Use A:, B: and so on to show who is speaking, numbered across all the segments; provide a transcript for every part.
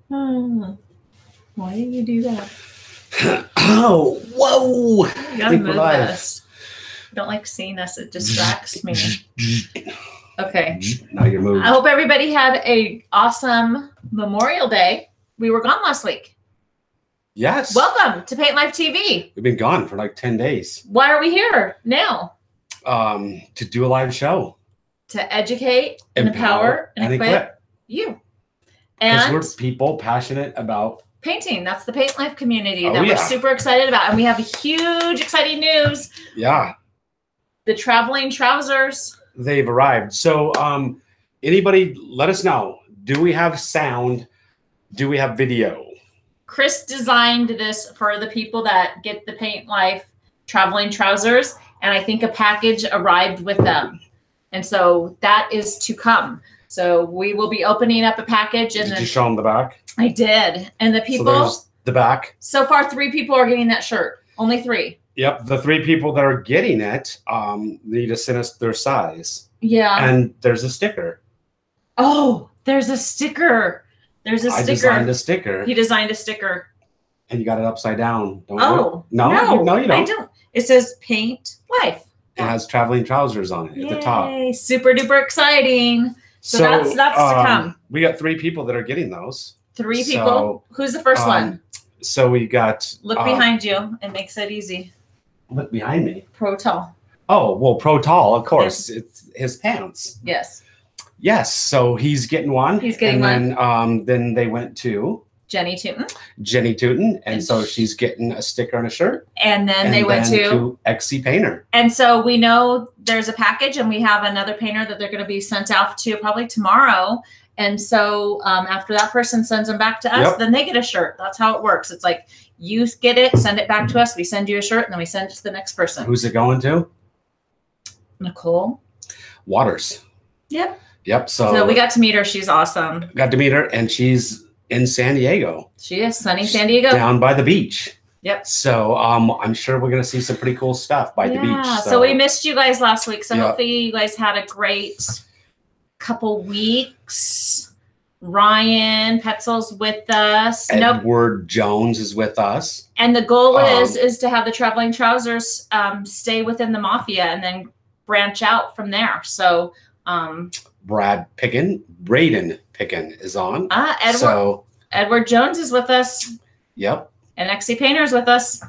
A: Why did you do that?
B: Oh, whoa!
A: You gotta move us. I don't like seeing us. It distracts me. Okay.
B: Now you're moving.
A: I hope everybody had an awesome Memorial Day. We were gone last week.
B: Yes.
A: Welcome to Paint Life TV.
B: We've been gone for like 10 days.
A: Why are we here now?
B: To do a live show.
A: To educate, and empower, and equip you.
B: Because we're people passionate about
A: painting. That's the Paint Life community that we're super excited about. And we have huge, exciting news.
B: Yeah.
A: The traveling trousers.
B: They've arrived. So anybody, let us know. Do we have sound? Do we have video?
A: Chris designed this for the people that get the Paint Life traveling trousers. And I think a package arrived with them. And so that is to come. So we will be opening up a package. And
B: did you show them the back?
A: I did. And the people.
B: So there's the back.
A: So far, 3 people are getting that shirt. Only 3.
B: Yep. The 3 people that are getting it need to send us their size.
A: Yeah.
B: And there's a sticker.
A: Oh, there's a sticker. There's a sticker.
B: I designed a sticker.
A: He designed a sticker.
B: And you got it upside down. Don't
A: you?
B: No, you don't.
A: I don't. It says Paint Life.
B: It has traveling trousers on it at the top.
A: Super duper exciting. So that's to come.
B: We got 3 people that are getting those.
A: 3 people. Who's the first one?
B: So we got.
A: Look behind you. It makes it easy.
B: Look behind me.
A: Pro Tall.
B: Oh, well, Pro Tall, of course. Yes. It's his pants.
A: Yes.
B: Yes. So he's getting one.
A: He's getting one.
B: Then they went to
A: Jenny Tootin.
B: Jenny Tootin. And so she's getting a sticker and a shirt.
A: And then they went to
B: XC Painter.
A: And so we know there's a package and we have another painter that they're going to be sent off to probably tomorrow. And so after that person sends them back to us, then they get a shirt. That's how it works. It's like you get it, send it back to us. We send you a shirt and then we send it to the next person.
B: Who's it going to?
A: Nicole
B: Waters.
A: Yep.
B: Yep.
A: So we got to meet her. She's awesome.
B: Got to meet her, and she's in San Diego.
A: She is sunny San Diego.
B: Down by the beach.
A: Yep.
B: So I'm sure we're going to see some pretty cool stuff by the beach.
A: So we missed you guys last week. So hopefully you guys had a great couple weeks. Ryan Petzel's with us.
B: Edward Jones is with us.
A: And the goal is to have the traveling trousers stay within the Mafia and then branch out from there. So
B: Braden Pickin is on.
A: Edward Jones is with us.
B: Yep.
A: And XC Painter is with us.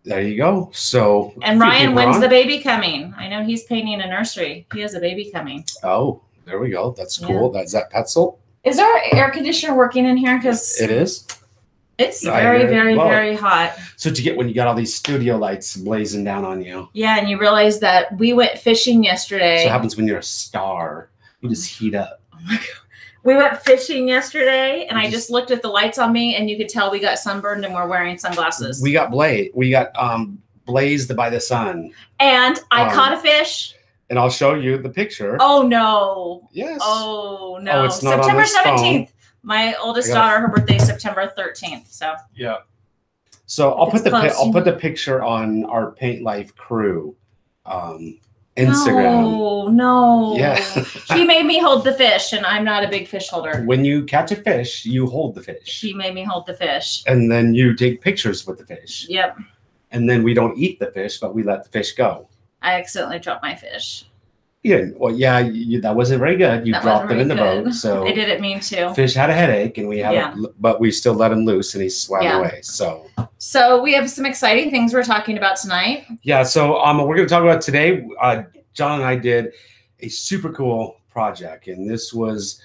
B: There you go. So
A: and Ryan, when's the baby coming? I know he's painting a nursery. He has a baby coming.
B: Oh, there we go. That's cool. That's that Petzel.
A: Is our air conditioner working in here? Because
B: it is.
A: It's very, very hot.
B: So when you got all these studio lights blazing down on you.
A: Yeah, and you realize that we went fishing yesterday.
B: So what happens when you're a star? You just heat up.
A: Oh my God. We went fishing yesterday, and I just looked at the lights on me, and you could tell we got sunburned and we're wearing sunglasses.
B: We got blazed by the sun.
A: And I caught a fish.
B: And I'll show you the picture.
A: Oh, no.
B: Yes.
A: Oh, no.
B: It's not
A: September
B: on this
A: 17th. My oldest daughter, her birthday is September 13th. So
B: yeah. So I'll put the picture on our Paint Life crew Instagram.
A: No.
B: Yeah.
A: He made me hold the fish, and I'm not a big fish holder.
B: When you catch a fish, you hold the fish.
A: He made me hold the fish.
B: And then you take pictures with the fish.
A: Yep.
B: And then we don't eat the fish, but we let the fish go.
A: I accidentally dropped my fish.
B: Yeah, well, that wasn't very good. You dropped it in the boat, so
A: I didn't mean to.
B: Fish had a headache, and but we still let him loose, and he swam away.
A: So we have some exciting things we're talking about tonight.
B: Yeah, so we're going to talk about today. John and I did a super cool project, and this was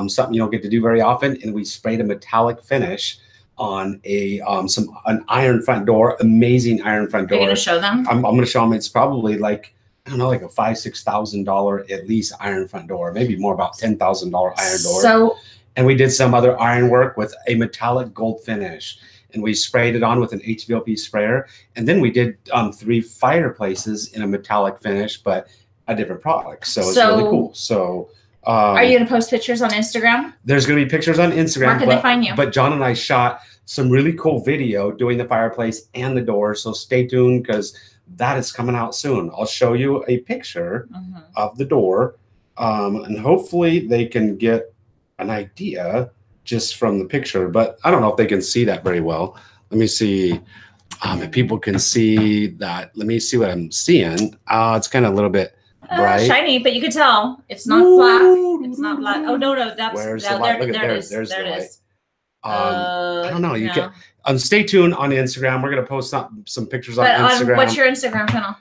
B: something you don't get to do very often. And we sprayed a metallic finish on an iron front door, amazing iron front door.
A: Are you going to show them?
B: I'm going to show them. It's probably like, I don't know, like a $5,000-$6,000 at least iron front door, maybe more, about $10,000 iron door. And we did some other iron work with a metallic gold finish, and we sprayed it on with an HVLP sprayer. And then we did 3 fireplaces in a metallic finish, but a different product. So it's really cool. So
A: are you going to post pictures on Instagram?
B: There's going to be pictures on Instagram.
A: Where can they find you?
B: But John and I shot some really cool video doing the fireplace and the door. So stay tuned, because that is coming out soon. I'll show you a picture of the door, and hopefully they can get an idea just from the picture, but I don't know if they can see that very well. Let me see if people can see that. Let me see what I'm seeing. It's kind of a little bit bright.
A: Shiny, but you can tell it's not black. It's not black. Oh no, that's
B: where's the light? Look at there. There's the light. I don't know. You
A: no.
B: can stay tuned on Instagram. We're gonna post some pictures on Instagram.
A: What's your Instagram channel?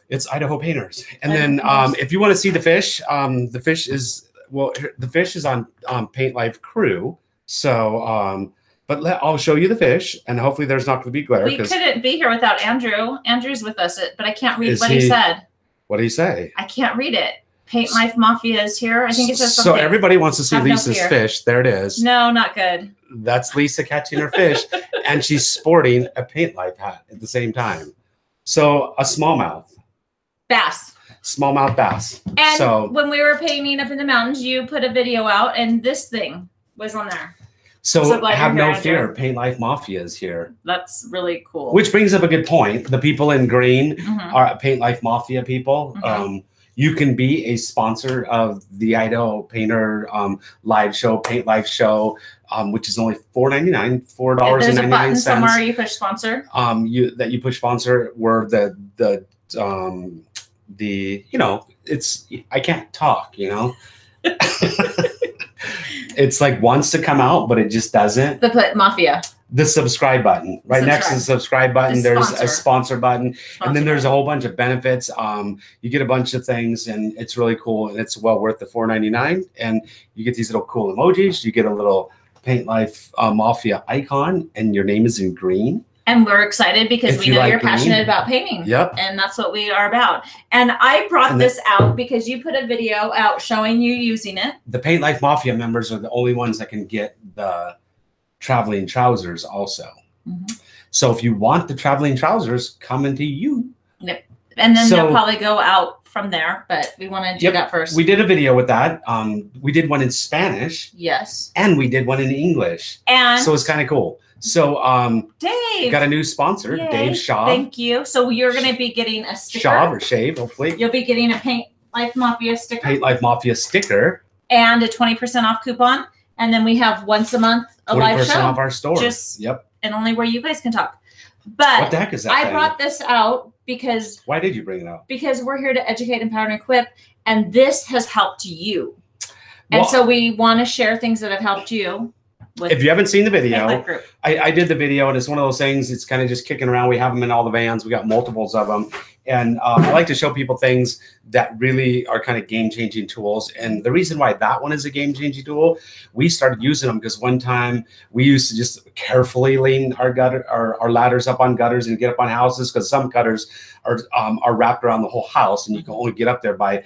B: It's Idaho Painters. And then if you want to see the fish, the fish is on Paint Life Crew. So but I'll show you the fish, and hopefully there's not going to be glare.
A: We couldn't be here without Andrew. Andrew's with us, but I can't read what he said.
B: What did he say?
A: I can't read it. Paint Life Mafia is here. I think it says something.
B: So everybody wants to see Lisa's fish. There it is.
A: No, not good.
B: That's Lisa catching her fish, and she's sporting a Paint Life hat at the same time. So a smallmouth.
A: Bass.
B: Smallmouth bass.
A: And so when we were painting up in the mountains, you put a video out, and this thing was on there.
B: So have no fear. Paint Life Mafia is here.
A: That's really cool.
B: Which brings up a good point. The people in green are Paint Life Mafia people. You can be a sponsor of the Idaho Painter live show, Paint Life show, which is only $4.99, $4.99.
A: There's a button somewhere you push sponsor.
B: You push sponsor where the it's I can't talk, It's like wants to come out, but it just doesn't.
A: The Mafia.
B: The subscribe button. Right next to the subscribe button, there's a sponsor button. And then there's a whole bunch of benefits. You get a bunch of things, and it's really cool. And it's well worth the $4.99. And you get these little cool emojis. You get a little Paint Life Mafia icon, and your name is in green. And
A: we're excited because we know you're passionate about painting.
B: Yep.
A: And that's what we are about. And I brought this out because you put a video out showing you using it.
B: The Paint Life Mafia members are the only ones that can get the traveling trousers also. So if you want the traveling trousers, coming to you.
A: Yep. And then they'll probably go out from there, but we want to do that first.
B: We did a video with that. We did one in Spanish.
A: Yes.
B: And we did one in English.
A: And
B: so it's kind of cool. So
A: Dave
B: got a new sponsor, Dave Shaw.
A: Thank you. So you're going to be getting a sticker.
B: Shaw or Shave, hopefully.
A: You'll be getting a Paint Life Mafia sticker.
B: Paint Life Mafia sticker.
A: And a 20% off coupon. And then we have once a month a live show.
B: 20% off our store.
A: And only where you guys can talk. But
B: what the heck is that?
A: I brought this out because.
B: Why did you bring it out?
A: Because we're here to educate, empower, and equip. And this has helped you. And so we want to share things that have helped you.
B: If you haven't seen the video, I did the video, and it's one of those things. It's kind of just kicking around. We have them in all the vans. We got multiples of them. And I like to show people things that really are kind of game-changing tools. And the reason why that one is a game-changing tool, we started using them because one time we used to just carefully lean our ladders up on gutters and get up on houses, because some gutters are wrapped around the whole house, and you can only get up there by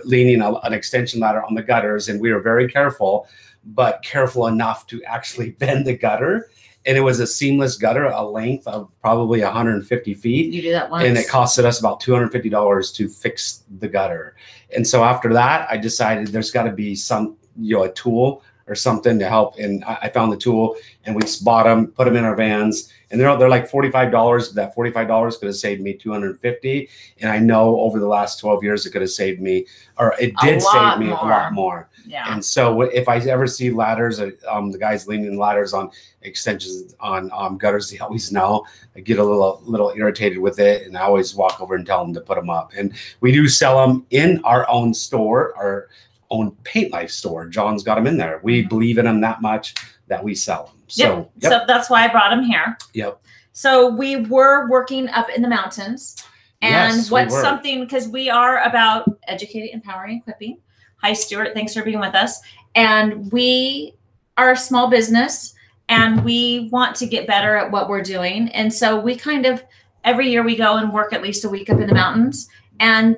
B: leaning an extension ladder on the gutters. And we were very careful, but careful enough to actually bend the gutter. And it was a seamless gutter, a length of probably 150 feet.
A: You do that once.
B: And it costed us about $250 to fix the gutter. And so after that, I decided there's got to be some, a tool or something to help. And I found the tool, and we bought them, put them in our vans. And they're like $45. That $45 could have saved me $250. And I know over the last 12 years, it could have saved me, or it did save me a lot more.
A: Yeah.
B: And so if I ever see ladders, the guys leaning ladders on extensions on gutters, they always know. I get a little irritated with it, and I always walk over and tell them to put them up. And we do sell them in our own store, our own Paint Life store. John's got them in there. We believe in them that much that we sell them. So,
A: so that's why I brought them here.
B: Yep.
A: So we were working up in the mountains, and what's something, because we are about educating, empowering, equipping. Hi, Stuart. Thanks for being with us. And we are a small business, and we want to get better at what we're doing. And so we kind of, every year we go and work at least a week up in the mountains. And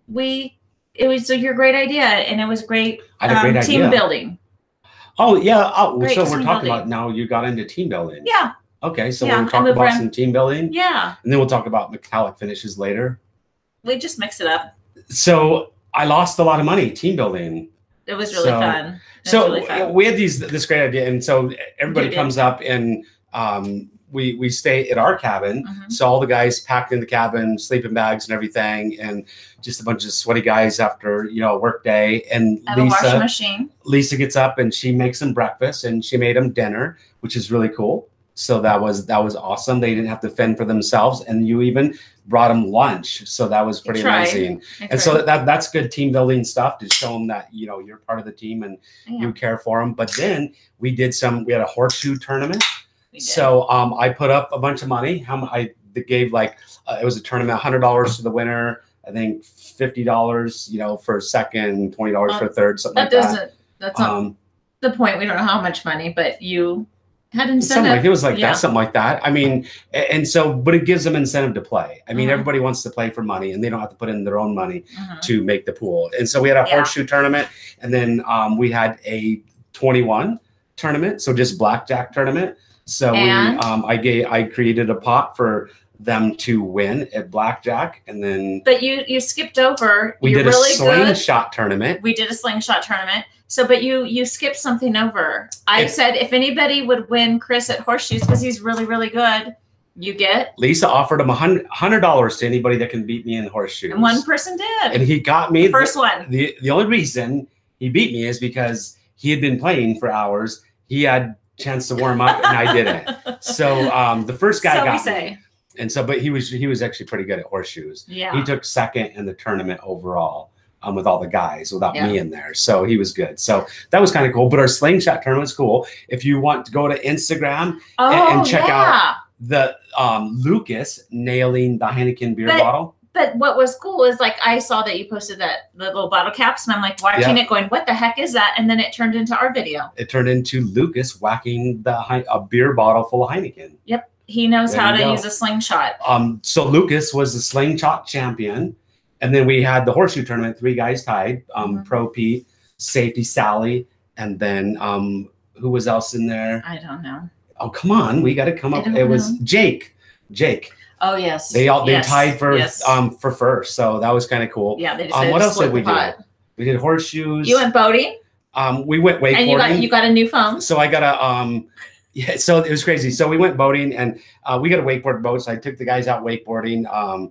A: it was your great idea. And it was great, team building.
B: Oh, yeah. Oh, so we're talking about now you got into team building.
A: Yeah.
B: Okay. So we'll talk about some team building.
A: Yeah.
B: And then we'll talk about metallic finishes later.
A: We just mix it up.
B: So I lost a lot of money team building.
A: It was really fun.
B: We had this great idea, and so everybody comes up, and we stay at our cabin. So all the guys packed in the cabin, sleeping bags and everything, and just a bunch of sweaty guys after, you know, a work day. And Lisa gets up and she makes them breakfast, and she made them dinner, which is really cool. So that was awesome. They didn't have to fend for themselves, and you even brought them lunch. So that was pretty amazing. And so that's good team building stuff to show them that, you know, you're part of the team and you care for them. But then we had a horseshoe tournament. So I put up a bunch of money. I gave like it was a tournament, $100 to the winner. I think $50, you know, for second, $20 for third, something like that.
A: That's not the point. We don't know how much money, but you had incentive.
B: It was like that, something like that. I mean, and so, but it gives them incentive to play. I mean, everybody wants to play for money, and they don't have to put in their own money to make the pool. And so we had a horseshoe tournament, and then we had a 21 tournament, so just blackjack tournament. So I created a pot for them to win at blackjack, and then. But
A: you skipped over.
B: We did a slingshot tournament.
A: We did a slingshot tournament. So, but you skipped something over. I said if anybody would win Chris at horseshoes because he's really, really good, you get.
B: Lisa offered him $100 to anybody that can beat me in horseshoes.
A: And one person did.
B: And he got me.
A: The first one.
B: The only reason he beat me is because he had been playing for hours. He had a chance to warm up, and I didn't. So the first guy got me. And so, but he was actually pretty good at horseshoes.
A: Yeah.
B: He took second in the tournament overall. With all the guys without me in there. So he was good. So that was kind of cool. But our slingshot tournament was cool. If you want to go to Instagram and check out the Lucas nailing the Heineken beer bottle.
A: But what was cool is like I saw that you posted the little bottle caps, and I'm like watching it going, what the heck is that? And then it turned into our video.
B: It turned into Lucas whacking a beer bottle full of Heineken.
A: Yep. He knows how to use a slingshot.
B: So Lucas was the slingshot champion. And then we had the horseshoe tournament, 3 guys tied, Pro Pete, Safety Sally, and then who was else in there?
A: I don't know.
B: Oh, come on. We got to come up. It was Jake.
A: Oh, yes.
B: They tied for first. So that was kind of cool.
A: Yeah, they decided
B: what
A: to
B: else did we do? We did horseshoes.
A: You went boating?
B: We went wakeboarding.
A: And you got a new phone.
B: So I got a so it was crazy. So we went boating, and we got a wakeboard boat. So I took the guys out wakeboarding.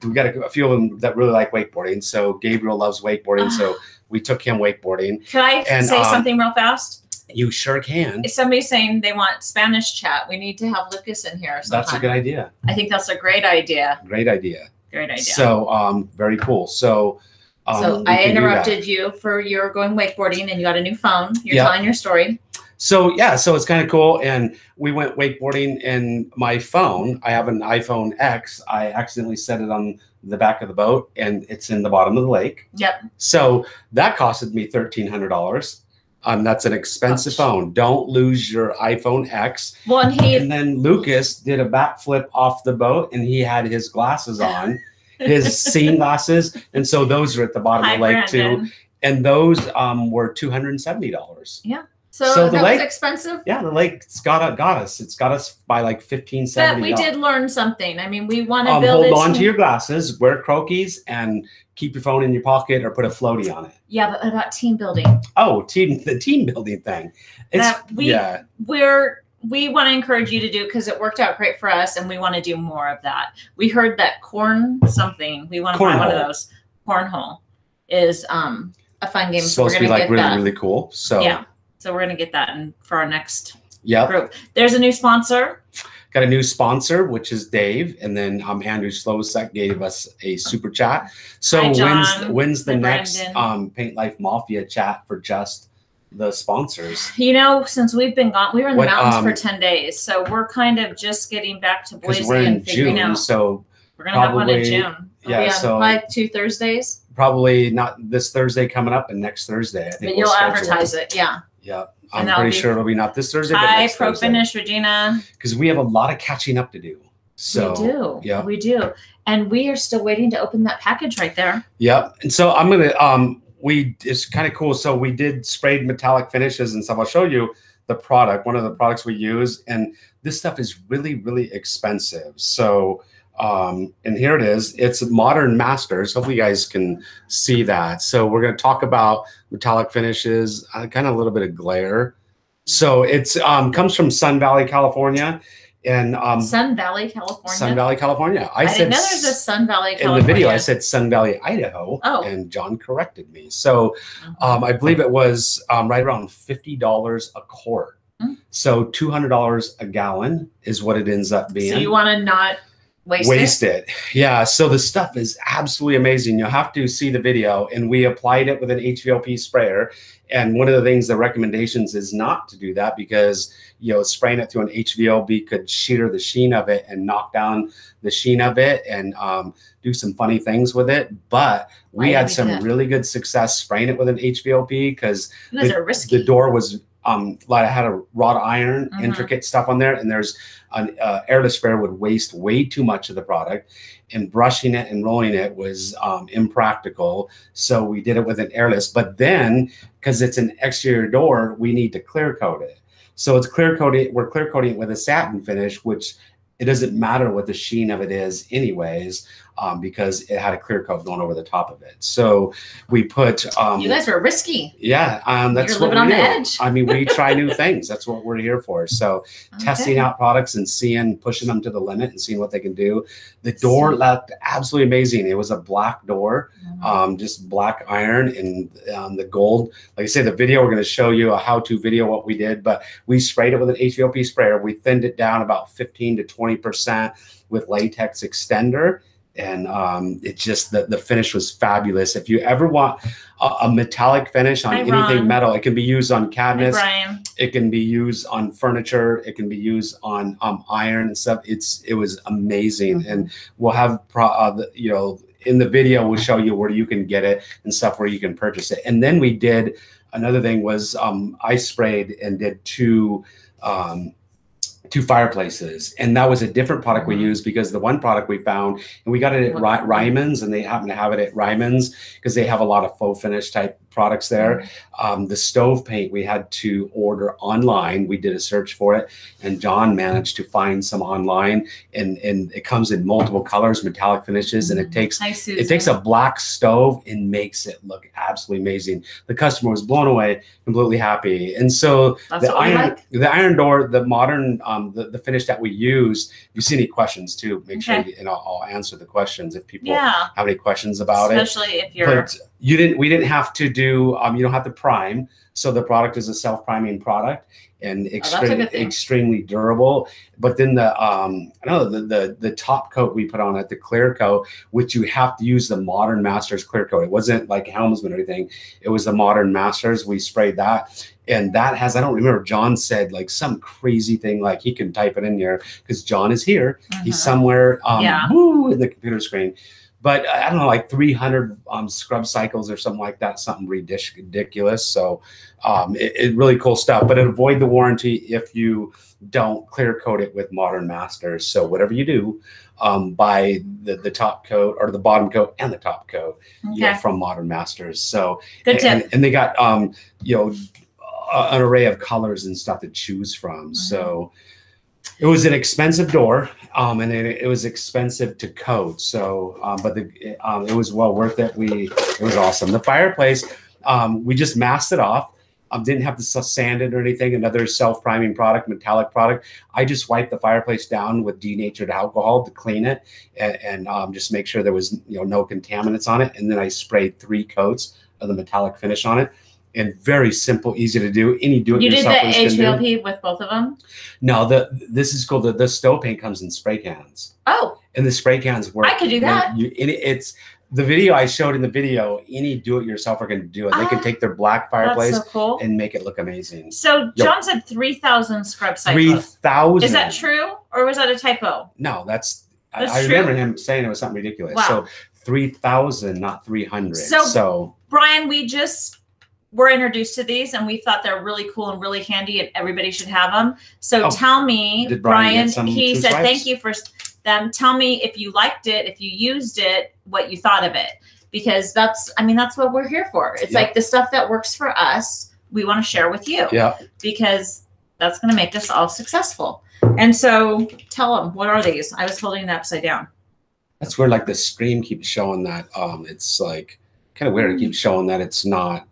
B: We got a few of them that really like wakeboarding. So Gabriel loves wakeboarding. So we took him wakeboarding.
A: Can I say something real fast?
B: You sure can.
A: If somebody's saying they want Spanish chat, we need to have Lucas in here sometime.
B: That's a good idea.
A: I think that's a great idea.
B: Great idea.
A: So
B: very cool. So
A: I interrupted you for your going wakeboarding, and you got a new phone. You're telling your story.
B: So so it's kind of cool. And we went wakeboarding, and my phone, I have an iPhone X. I accidentally set it on the back of the boat, and it's in the bottom of the lake.
A: Yep.
B: So that costed me $1,300. That's an expensive phone. Don't lose your iPhone X.
A: Well, and
B: then Lucas did a backflip off the boat, and he had his glasses on, his seeing glasses. And so those are at the bottom of the lake too. And those were $270.
A: Yeah. So that was expensive?
B: Yeah, the lake's got us. It's got us by like $15, $70.
A: But we did learn something. I mean, we want to build
B: hold on to your glasses, wear Croakies, and keep your phone in your pocket or put a floaty on it.
A: Yeah, but about team building.
B: Oh, the team building thing.
A: We want to encourage you to do, because it worked out great for us, and we want to do more of that. We heard that corn something. We want to find one of those. Cornhole is a fun game.
B: It's supposed to be like really cool. So
A: yeah. So we're going to get that for our next group. There's a new sponsor.
B: Got a new sponsor, which is Dave. And then Andrew Slowsek gave us a super chat. So when's the next Paint Life Mafia chat for just the sponsors?
A: You know, since we've been gone, we were in the mountains for 10 days. So we're kind of just getting back to Boise and figuring out.
B: So
A: we're going to have one in June. So like 2 Thursdays.
B: Probably not this Thursday coming up, and next Thursday. I think
A: but you'll advertise it. Yeah.
B: Yeah, I'm pretty sure it'll be not this Thursday.
A: Hi, Pro Finish, Regina.
B: Because we have a lot of catching up to do. So
A: we do. Yeah, we do, and we are still waiting to open that package right there.
B: Yep. And so I'm gonna it's kind of cool. So we did sprayed metallic finishes and stuff. I'll show you the product. One of the products we use, and this stuff is really, really expensive. So. And here it is. It's Modern Masters. Hopefully you guys can see that. So we're going to talk about metallic finishes, kind of a little bit of glare. So it's comes from Sun Valley, California. And
A: Sun Valley, California.
B: Sun Valley, California.
A: I didn't know there's a Sun Valley, California.
B: In the video, I said Sun Valley, Idaho, and John corrected me. So I believe it was right around $50 a quart. So $200 a gallon is what it ends up being.
A: So you want to not waste it?
B: Yeah. So the stuff is absolutely amazing. You'll have to see the video. And we applied it with an HVLP sprayer. And one of the things, the recommendations is not to do that because, you know, spraying it through an HVLP could shear the sheen of it and knock down the sheen of it and do some funny things with it. But we had some really good success spraying it with an HVLP because the door was like I had a wrought iron, intricate stuff on there, and there's an airless sprayer would waste way too much of the product, and brushing it and rolling it was impractical. So we did it with an airless, but then because it's an exterior door, we need to clear coat it. So it's clear coated. We're clear coating it with a satin finish, which it doesn't matter what the sheen of it is anyways, because it had a clear coat going over the top of it. So we put
A: you guys are risky.
B: Yeah, that's
A: You're living on the edge.
B: I mean, we try new things. That's what we're here for. So testing out products and pushing them to the limit and seeing what they can do. The door looked absolutely amazing. It was a black door, just black iron and the gold. Like I say, the video, we're going to show you a how-to video what we did, but we sprayed it with an HVLP sprayer. We thinned it down about 15 to 20% with latex extender. And it just, the finish was fabulous. If you ever want a metallic finish on anything metal, it can be used on cabinets. It can be used on furniture. It can be used on iron and stuff. It was amazing. And we'll have, you know, in the video, we'll show you where you can get it and stuff where you can purchase it. And then we did, another thing was I sprayed and did two fireplaces, and that was a different product we used because the one product we found, and we got it at Ryman's, and they happen to have it at Ryman's because they have a lot of faux finish type products there. The stove paint we had to order online. We did a search for it, and John managed to find some online, and it comes in multiple colors, metallic finishes, and it takes a black stove and makes it look absolutely amazing. The customer was blown away, completely happy. And so the iron door, the modern the finish that we used. If you see any questions too, make sure and I'll answer the questions if people have any questions about
A: especially if you're.
B: But we didn't have to do, you don't have to prime. So the product is a self-priming product and extremely durable. But then the top coat we put on it, the clear coat, which you have to use the Modern Masters clear coat. It wasn't like Helmsman or anything. It was the Modern Masters. We sprayed that. And that has, I don't remember, John said like some crazy thing, like he can type it in here because John is here. He's somewhere in the computer screen. But I don't know, like 300 scrub cycles or something like that, something ridiculous. So it really cool stuff, but it avoid the warranty if you don't clear coat it with Modern Masters. So whatever you do, buy the top coat or the bottom coat and the top coat from Modern Masters. So good tip. And they got you know, an array of colors and stuff to choose from. So it was an expensive door, and it was expensive to coat. So, but it was well worth it. It was awesome. The fireplace, we just masked it off. Didn't have to sand it or anything. Another self-priming product, metallic product. I just wiped the fireplace down with denatured alcohol to clean it and just make sure there was no contaminants on it. And then I sprayed 3 coats of the metallic finish on it. And very simple, easy to do. Any do-it-yourself.
A: You did the HVLP with both of them?
B: No, this is called the stove paint comes in spray cans.
A: Oh.
B: And the spray cans work.
A: I could do that.
B: It's the video I showed in the video. Any do-it-yourselfer can do it. They can take their black fireplace and make it look amazing.
A: So John said 3,000 scrub cycles.
B: 3,000.
A: Is that true, or was that a typo?
B: No, that's I remember him saying it was something ridiculous. Wow. So 3,000, not 300. So
A: Brian, we just were introduced to these and we thought they're really cool and really handy and everybody should have them. So tell me, Brian, he said, thank you for them. Tell me if you liked it, if you used it, what you thought of it, because that's what we're here for. It's like the stuff that works for us, we want to share with you because that's going to make us all successful. And so tell them, what are these? I was holding it upside down.
B: That's where like the screen keeps showing that it's like, kind of weird. It keeps showing that it's not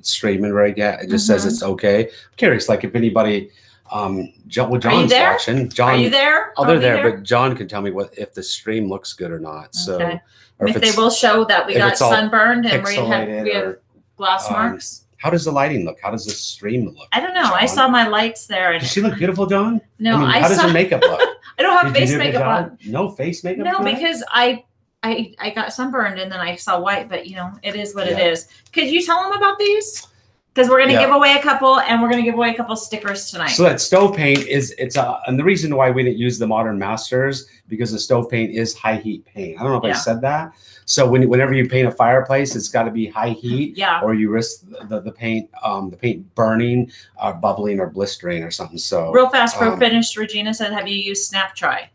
B: streaming right yet. It just says it's okay. I'm curious, like if anybody John's watching. John,
A: are you there?
B: Oh, they're there, but John can tell me if the stream looks good or not. Okay. So,
A: or if they will show that we got sunburned and we have glass marks.
B: How does the lighting look? How does the stream look?
A: I don't know. John? I saw my lights there.
B: Does she look beautiful, John?
A: No,
B: how does her makeup look?
A: I don't have face makeup on.
B: No face makeup.
A: No, because I got sunburned and then I saw white. But it is what it is. Could you tell them about these? Because we're going to give away a couple, and we're going to give away a couple stickers tonight. So
B: that stove paint and the reason why we didn't use the Modern Masters, because the stove paint is high heat paint. I don't know if I said that. So whenever you paint a fireplace, it's got to be high heat, or you risk the paint burning, bubbling, or blistering or something. So
A: real fast, Pro Finished Regina said, "Have you used Snap Dry?"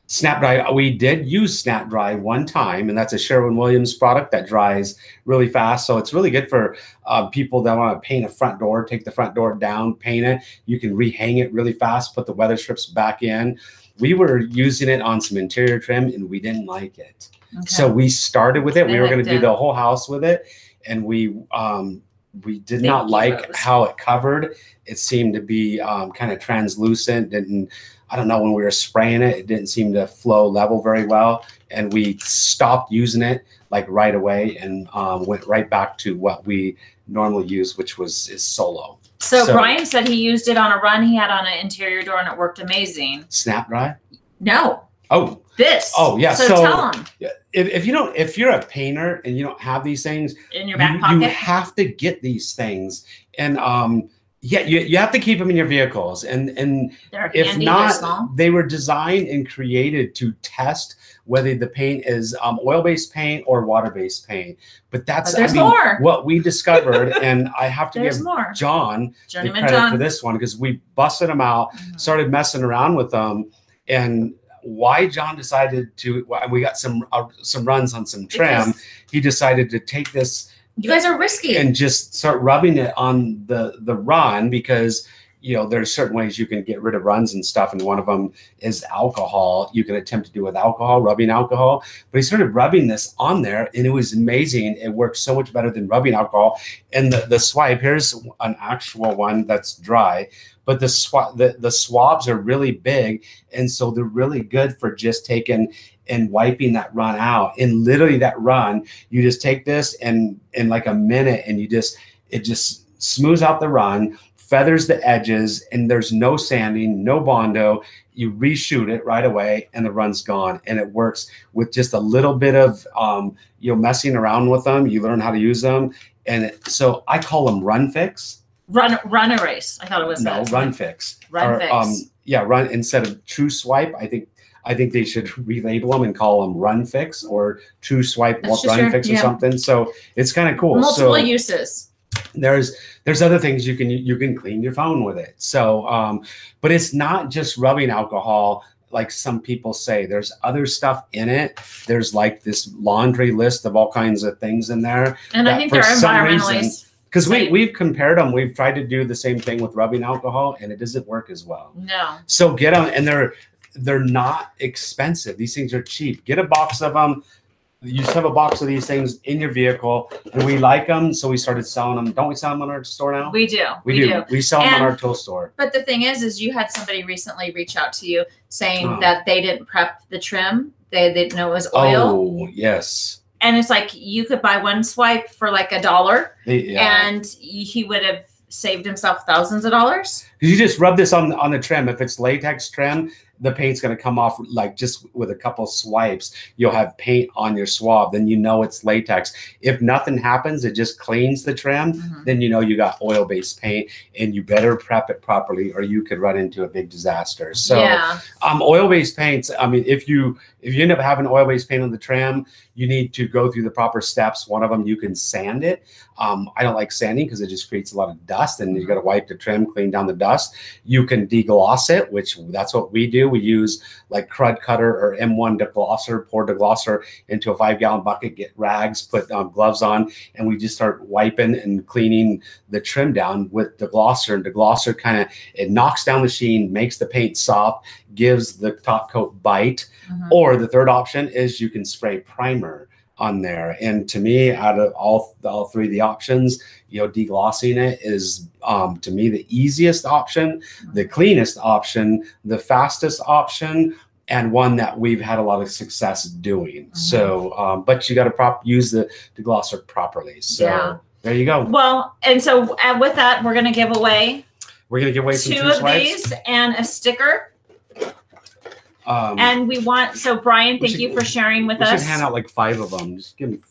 B: Snap Dry, we did use Snap Dry one time, and that's a Sherwin-Williams product that dries really fast. So it's really good for people that want to paint a front door, take the front door down, paint it. You can rehang it really fast, put the weather strips back in. We were using it on some interior trim, and we didn't like it. Okay. So we started with it. We were going to do the whole house with it, and we did not like how it covered. It seemed to be kind of translucent, and I don't know, when we were spraying it, it didn't seem to flow level very well. And we stopped using it like right away and went right back to what we normally use, which is Solo.
A: So Brian said he used it on a run he had on an interior door and it worked amazing.
B: Snap Dry?
A: No.
B: Oh.
A: This.
B: Oh, yeah.
A: So tell them.
B: If you're a painter and you don't have these things
A: in your back pocket,
B: you have to get these things. And you have to keep them in your vehicles, and if not, they were designed and created to test whether the paint is oil-based paint or water-based paint. But that's what we discovered, and I have to give John the credit for this one, because we busted them out, started messing around with them, and why John decided to. We got some runs on some trim. He decided to take this.
A: You guys are risky.
B: And just start rubbing it on the run, because there's certain ways you can get rid of runs and stuff, and one of them is alcohol. You can attempt to do with alcohol, rubbing alcohol. But he started rubbing this on there, and it was amazing. It worked so much better than rubbing alcohol. And the swipe, here's an actual one that's dry, but the swabs are really big, and so they're really good for just taking and wiping that run out. And literally that run, you just take this and in like a minute, and it just smooths out the run, feathers the edges, and there's no sanding, no Bondo. You reshoot it right away, and the run's gone. And it works with just a little bit of messing around with them. You learn how to use them, and so I call them Run Fix.
A: Run Erase. I thought it was
B: Run Fix.
A: Run Fix.
B: Run instead of True Swipe. I think they should relabel them and call them Run Fix or True Swipe Run Fix or something. So it's kind of cool.
A: Multiple uses.
B: There's other things you can clean your phone with it. So, but it's not just rubbing alcohol like some people say. There's other stuff in it. There's like this laundry list of all kinds of things in there.
A: And I think they're environmentally.
B: Because we've compared them. We've tried to do the same thing with rubbing alcohol, and it doesn't work as well.
A: No.
B: So get them, and they're not expensive. These things are cheap. Get a box of them. You just have a box of these things in your vehicle, and we like them, so we started selling them. Don't we sell them on our store now?
A: We do.
B: We do. We sell them on our tool store.
A: But the thing is you had somebody recently reach out to you saying that they didn't prep the trim. They didn't know it was oil.
B: Oh, yes.
A: And it's like you could buy one swipe for like $1, and he would have saved himself thousands of dollars.
B: You just rub this on the trim. If it's latex trim, the paint's going to come off like just with a couple swipes. You'll have paint on your swab. Then it's latex. If nothing happens, it just cleans the trim. Then you got oil-based paint, and you better prep it properly, or you could run into a big disaster. So, oil-based paints. I mean, if you end up having oil-based paint on the trim, you need to go through the proper steps. One of them, you can sand it. I don't like sanding because it just creates a lot of dust, and you got to wipe the trim, clean down the dust. You can degloss it, which that's what we do. We use like Crud Cutter or M1 deglosser, pour deglosser into a 5-gallon bucket, get rags, put gloves on, and we just start wiping and cleaning the trim down with deglosser. And deglosser it knocks down the sheen, makes the paint soft, gives the top coat bite. Or the third option is you can spray primer. on there. And to me, out of all three of the options, deglossing it is to me the easiest option, the cleanest option, the fastest option, and one that we've had a lot of success doing. So, but you got to use the deglosser properly. So there you go.
A: Well, and so with that, we're going to give away.
B: We're going to give away some
A: 2 of these and a sticker. And we want, so Brian, thank you for sharing with us.
B: We should hand out like 5 of them. Just give them,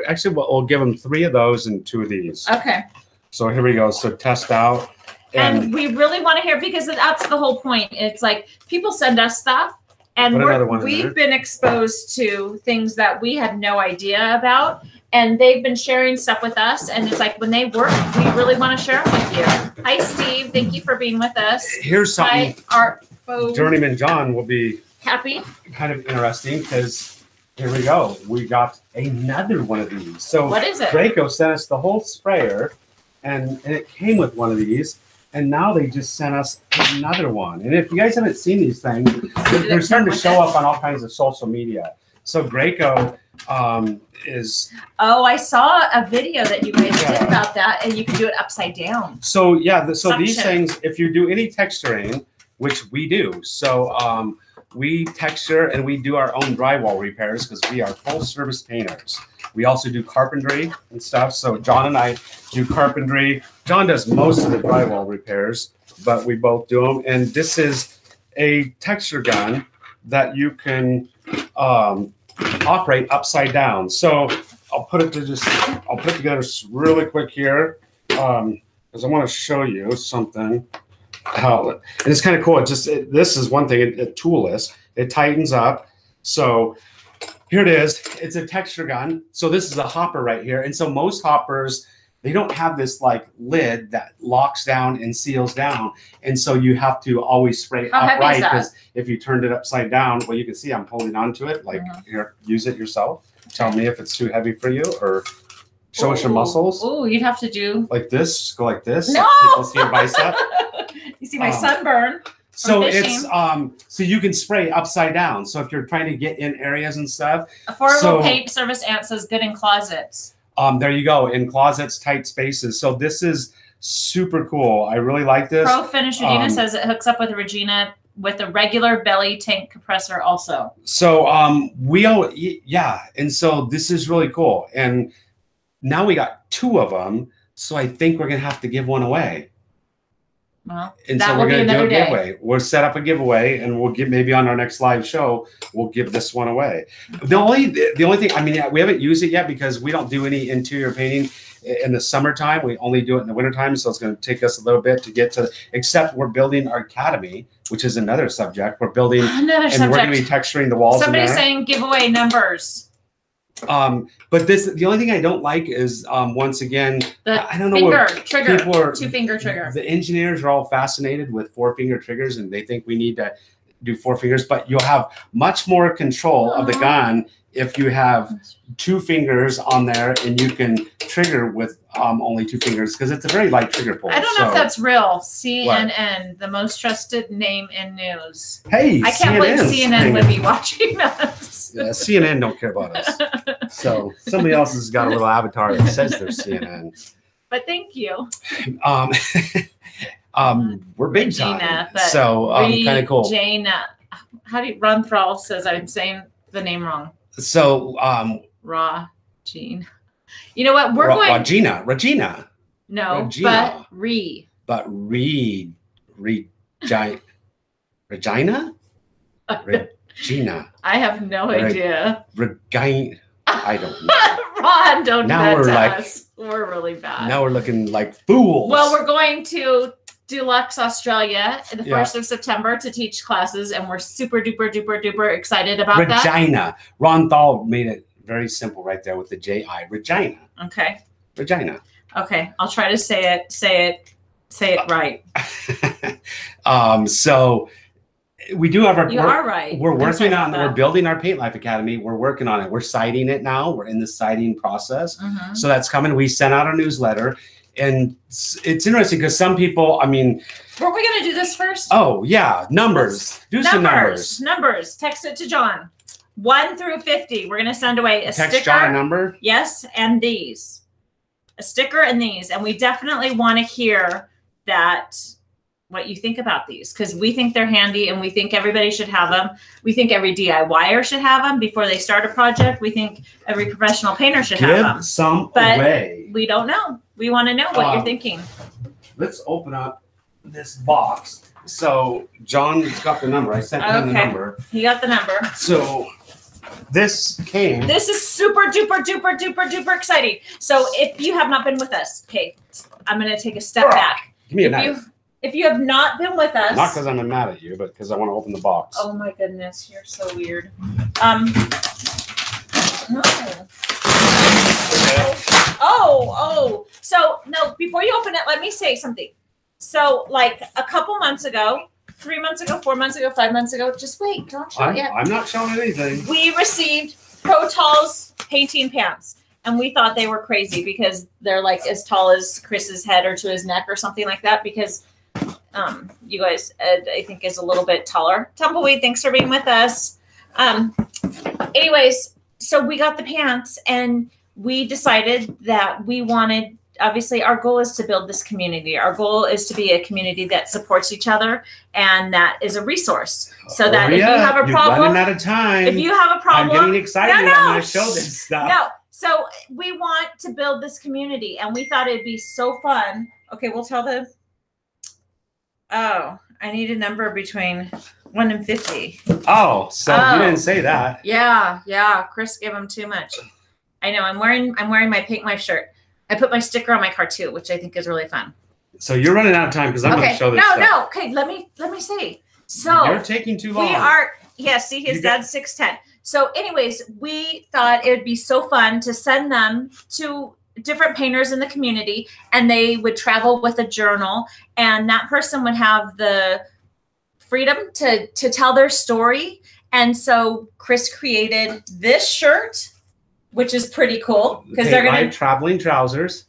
B: actually, we'll give them 3 of those and 2 of these.
A: Okay.
B: So here we go. So test out.
A: And we really want to hear, because that's the whole point. It's like people send us stuff, and we've been exposed to things that we had no idea about. And they've been sharing stuff with us. And it's like when they work, we really want to share them with you. Hi, Steve. Thank you for being with us.
B: Here's something.
A: Our
B: Journeyman John will be
A: happy.
B: Kind of interesting, because here we go. We got another one of these. So
A: what is it?
B: Graco sent us the whole sprayer, and it came with one of these. And now they just sent us another one. And if you guys haven't seen these things, they're starting to show up on all kinds of social media. So Graco is.
A: Oh, I saw a video that you guys did about that, and you can do it upside down.
B: So so these things, if you do any texturing, which we do, so we texture and we do our own drywall repairs because we are full service painters. We also do carpentry and stuff. So John and I do carpentry. John does most of the drywall repairs, but we both do them. And this is a texture gun that you can operate upside down. So I'll put it together really quick here because I want to show you something. And it's kind of cool. This is one thing. It toolless. It tightens up. So here it is. It's a texture gun. So this is a hopper right here. And so most hoppers, they don't have this like lid that locks down and seals down. And so you have to always spray upright, because if you turned it upside down, well, you can see I'm holding on to it. Like here, use it yourself. Tell me if it's too heavy for you, or show us your muscles.
A: Oh, you'd have to do
B: like this. Go like this.
A: No.
B: People see your bicep.
A: You see my sunburn.
B: So it's so you can spray upside down. So if you're trying to get in areas and stuff.
A: Affordable Paint Service Ant says good in closets.
B: There you go, in closets, tight spaces. So this is super cool. I really like this.
A: Pro Finish Regina says it hooks up with Regina with a regular belly tank compressor also. So
B: and so this is really cool. And now we got 2 of them. So I think we're gonna have to give one away.
A: Well,
B: and so we're going to do a giveaway. We'll set up a giveaway, and we'll give, maybe on our next live show, we'll give this one away. The only thing, I mean, we haven't used it yet because we don't do any interior painting in the summertime. We only do it in the wintertime. So it's going to take us a little bit to get to, except we're building our academy, which is another subject. We're building, and we're going to be texturing the walls.
A: Somebody's saying giveaway numbers.
B: But the only thing I don't like is once again, I don't know,
A: trigger, 2-finger trigger.
B: The engineers are all fascinated with 4-finger triggers, and they think we need to do 4 fingers, but you'll have much more control of the gun if you have 2 fingers on there, and you can trigger with only 2 fingers, because it's a very light trigger pull.
A: I don't know if that's real. CNN, the most trusted name in news.
B: Hey,
A: I can't believe CNN would be watching us.
B: Yeah, CNN don't care about us. So somebody else has got a little avatar that says they're CNN.
A: But thank you.
B: We're big time, so kind of cool.
A: Regina, how do you, Ron Thrall says I'm saying the name wrong.
B: So
A: Regina. You know what? We're going
B: Regina.
A: No,
B: Regina.
A: but
B: Regina. Regina.
A: I have no idea.
B: I don't know.
A: Ron, don't do that to us. We're really bad.
B: Now we're looking like fools.
A: Well, we're going to Deluxe, Australia, the 1st of September to teach classes, and we're super duper duper duper excited about that.
B: Regina. Ron Thal made it very simple right there with the J-I. Regina.
A: Okay.
B: Regina.
A: Okay. I'll try to say it right.
B: So we do have our.
A: You are right.
B: We're working on. We're building our Paint Life Academy. We're working on it. We're citing it now. We're in the citing process. So that's coming. We sent out a newsletter, and it's interesting because some people. I mean,
A: were we going to do this first?
B: Oh yeah, numbers. Do some numbers.
A: Numbers. Text it to John. 1 through 50. We're going to send away a
B: text
A: sticker.
B: John a number.
A: Yes, and these. A sticker and these. And we definitely want to hear what you think about these, because we think they're handy and we think everybody should have them. We think every DIYer should have them before they start a project. We think every professional painter should have them.
B: Give some away.
A: We don't know. We want to know what you're thinking.
B: Let's open up this box. So John's got the number. I sent him the number.
A: He got the number.
B: So this came.
A: This is super duper duper duper duper exciting. So if you have not been with us, okay, I'm going to take a step back.
B: Give me a knife.
A: If you have not been with us,
B: not because I'm mad at you, but because I want to open the box.
A: Oh my goodness, you're so weird. No. Oh. So no, before you open it, let me say something. So like a couple months ago, 3 months ago, 4 months ago, 5 months ago, just wait, don't show it yet.
B: I'm not showing anything.
A: We received Pro Tall's painting pants. And we thought they were crazy because they're like as tall as Chris's head or to his neck or something like that. Because you guys, Ed, I think, is a little bit taller. Tumbleweed, thanks for being with us. Anyways, so we got the pants and we decided that we wanted, obviously, our goal is to build this community. Our goal is to be a community that supports each other and that is a resource. So that if you have a problem,
B: you're running out of time.
A: If you have a problem,
B: I'm getting excited. I'm going to show this stuff.
A: No. So we want to build this community, and we thought it'd be so fun. Okay, we'll tell the. Oh, I need a number between 1 and 50.
B: Oh, so you didn't say that.
A: Yeah. Chris gave him too much. I know. I'm wearing my Paint Life shirt. I put my sticker on my car too, which I think is really fun.
B: So you're running out of time because I'm going to show this.
A: No. Okay, let me see. So
B: you're taking too long.
A: We are. Yeah. See, his dad's 6'10". So anyways, we thought it would be so fun to send them to different painters in the community, and they would travel with a journal, and that person would have the freedom to tell their story. And so Chris created this shirt, which is pretty cool because they're going to
B: traveling trousers.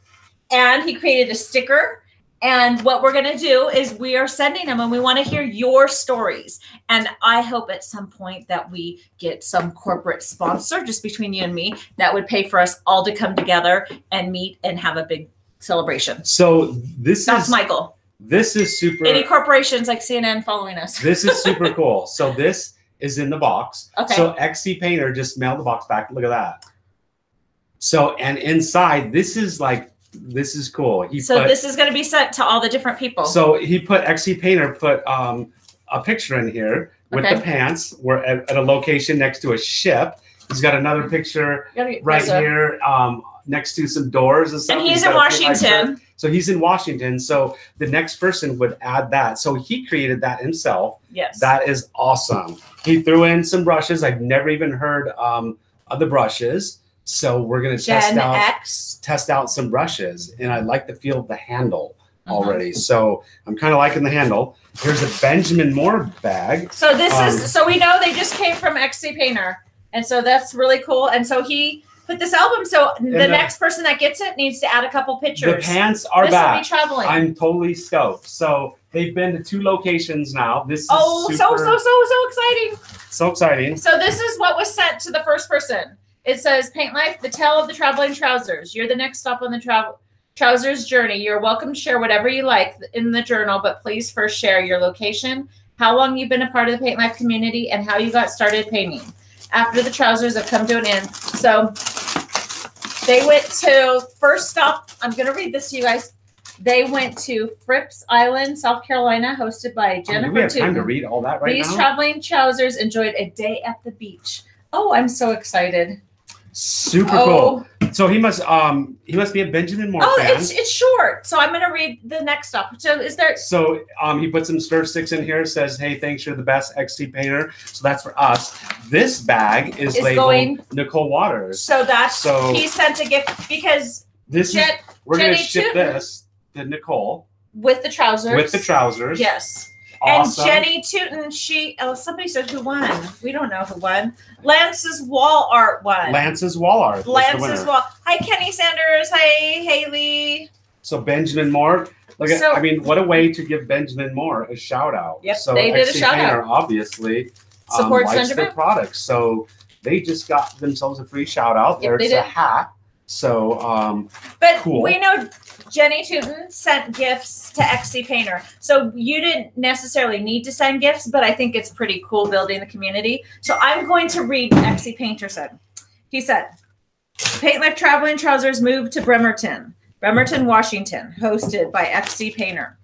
A: And he created a sticker. And what we're going to do is we are sending them and we want to hear your stories. And I hope at some point that we get some corporate sponsor just between you and me that would pay for us all to come together and meet and have a big celebration.
B: So that's
A: my goal.
B: This is super.
A: Any corporations like CNN following us.
B: This is super cool. So this is in the box.
A: Okay.
B: So XC Painter just mailed the box back. Look at that. So, and inside, this is cool.
A: This is going to be sent to all the different people.
B: So he put XC Painter put a picture in here with the pants. We're at a location next to a ship. He's got another picture right here next to some doors and stuff.
A: And he's in Washington.
B: So he's in Washington. So the next person would add that. So he created that himself.
A: Yes.
B: That is awesome. He threw in some brushes. I've never even heard of the brushes. So we're going to test out some brushes, and I like the feel of the handle already. So I'm kind of liking the handle. Here's a Benjamin Moore bag.
A: So so we know they just came from XC Painter, and so that's really cool. And so he put this album. So the next person that gets it needs to add a couple pictures.
B: The pants are back.
A: This will be traveling.
B: I'm totally stoked. So they've been to 2 locations now. This is
A: so exciting.
B: So exciting.
A: So this is what was sent to the first person. It says, Paint Life, the tale of the traveling trousers. You're the next stop on the trousers journey. You're welcome to share whatever you like in the journal, but please first share your location, how long you've been a part of the Paint Life community, and how you got started painting. After the trousers have come to an end. So they went to, first stop, I'm going to read this to you guys. They went to Fripp's Island, South Carolina, hosted by Jennifer
B: Do we have
A: Tooten.
B: time to read all that right now?
A: These traveling trousers enjoyed a day at the beach. Oh, I'm so excited.
B: Super cool. So he must be a Benjamin Moore fan.
A: It's short. So I'm going to read the next stop. So is there?
B: So he put some stir sticks in here. Says, "Hey, thanks, you're the best XC Painter." So that's for us. This bag is labeled Nicole Waters.
A: So he sent a gift because
B: we're going to ship this to Nicole
A: with the trousers.
B: With the trousers.
A: Yes.
B: Awesome.
A: And Jenny Tooten, somebody said who won. We don't know who won. Lance's Wall Art won.
B: Lance's Wall Art.
A: Lance's Wall. Hi, Kenny Sanders. Hi, Haley.
B: So Benjamin Moore. What a way to give Benjamin Moore a shout out.
A: Yep,
B: so
A: they did a shout out.
B: Obviously
A: supports
B: likes their products. So they just got themselves a free shout out.
A: Yep,
B: There's a hat. So,
A: but
B: cool.
A: We know Jenny Tootin sent gifts to XC Painter. So you didn't necessarily need to send gifts, but I think it's pretty cool building the community. So I'm going to read what XC Painter said. He said, Paint Life Traveling Trousers moved to Bremerton, Washington, hosted by XC Painter.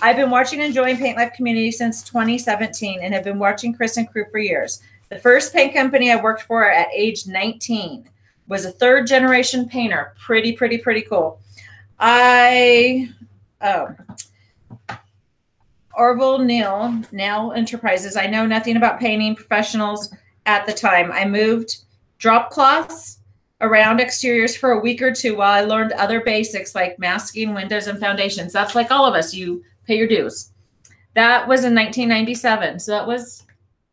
A: I've been watching and enjoying Paint Life community since 2017 and have been watching Chris and crew for years. The first paint company I worked for at age 19 was a third generation painter. Pretty cool. Orville Neal, Nail Enterprises. I know nothing about painting professionals at the time. I moved drop cloths around exteriors for a week or two while I learned other basics like masking, windows, and foundations. That's like all of us. You pay your dues. That was in 1997. So that was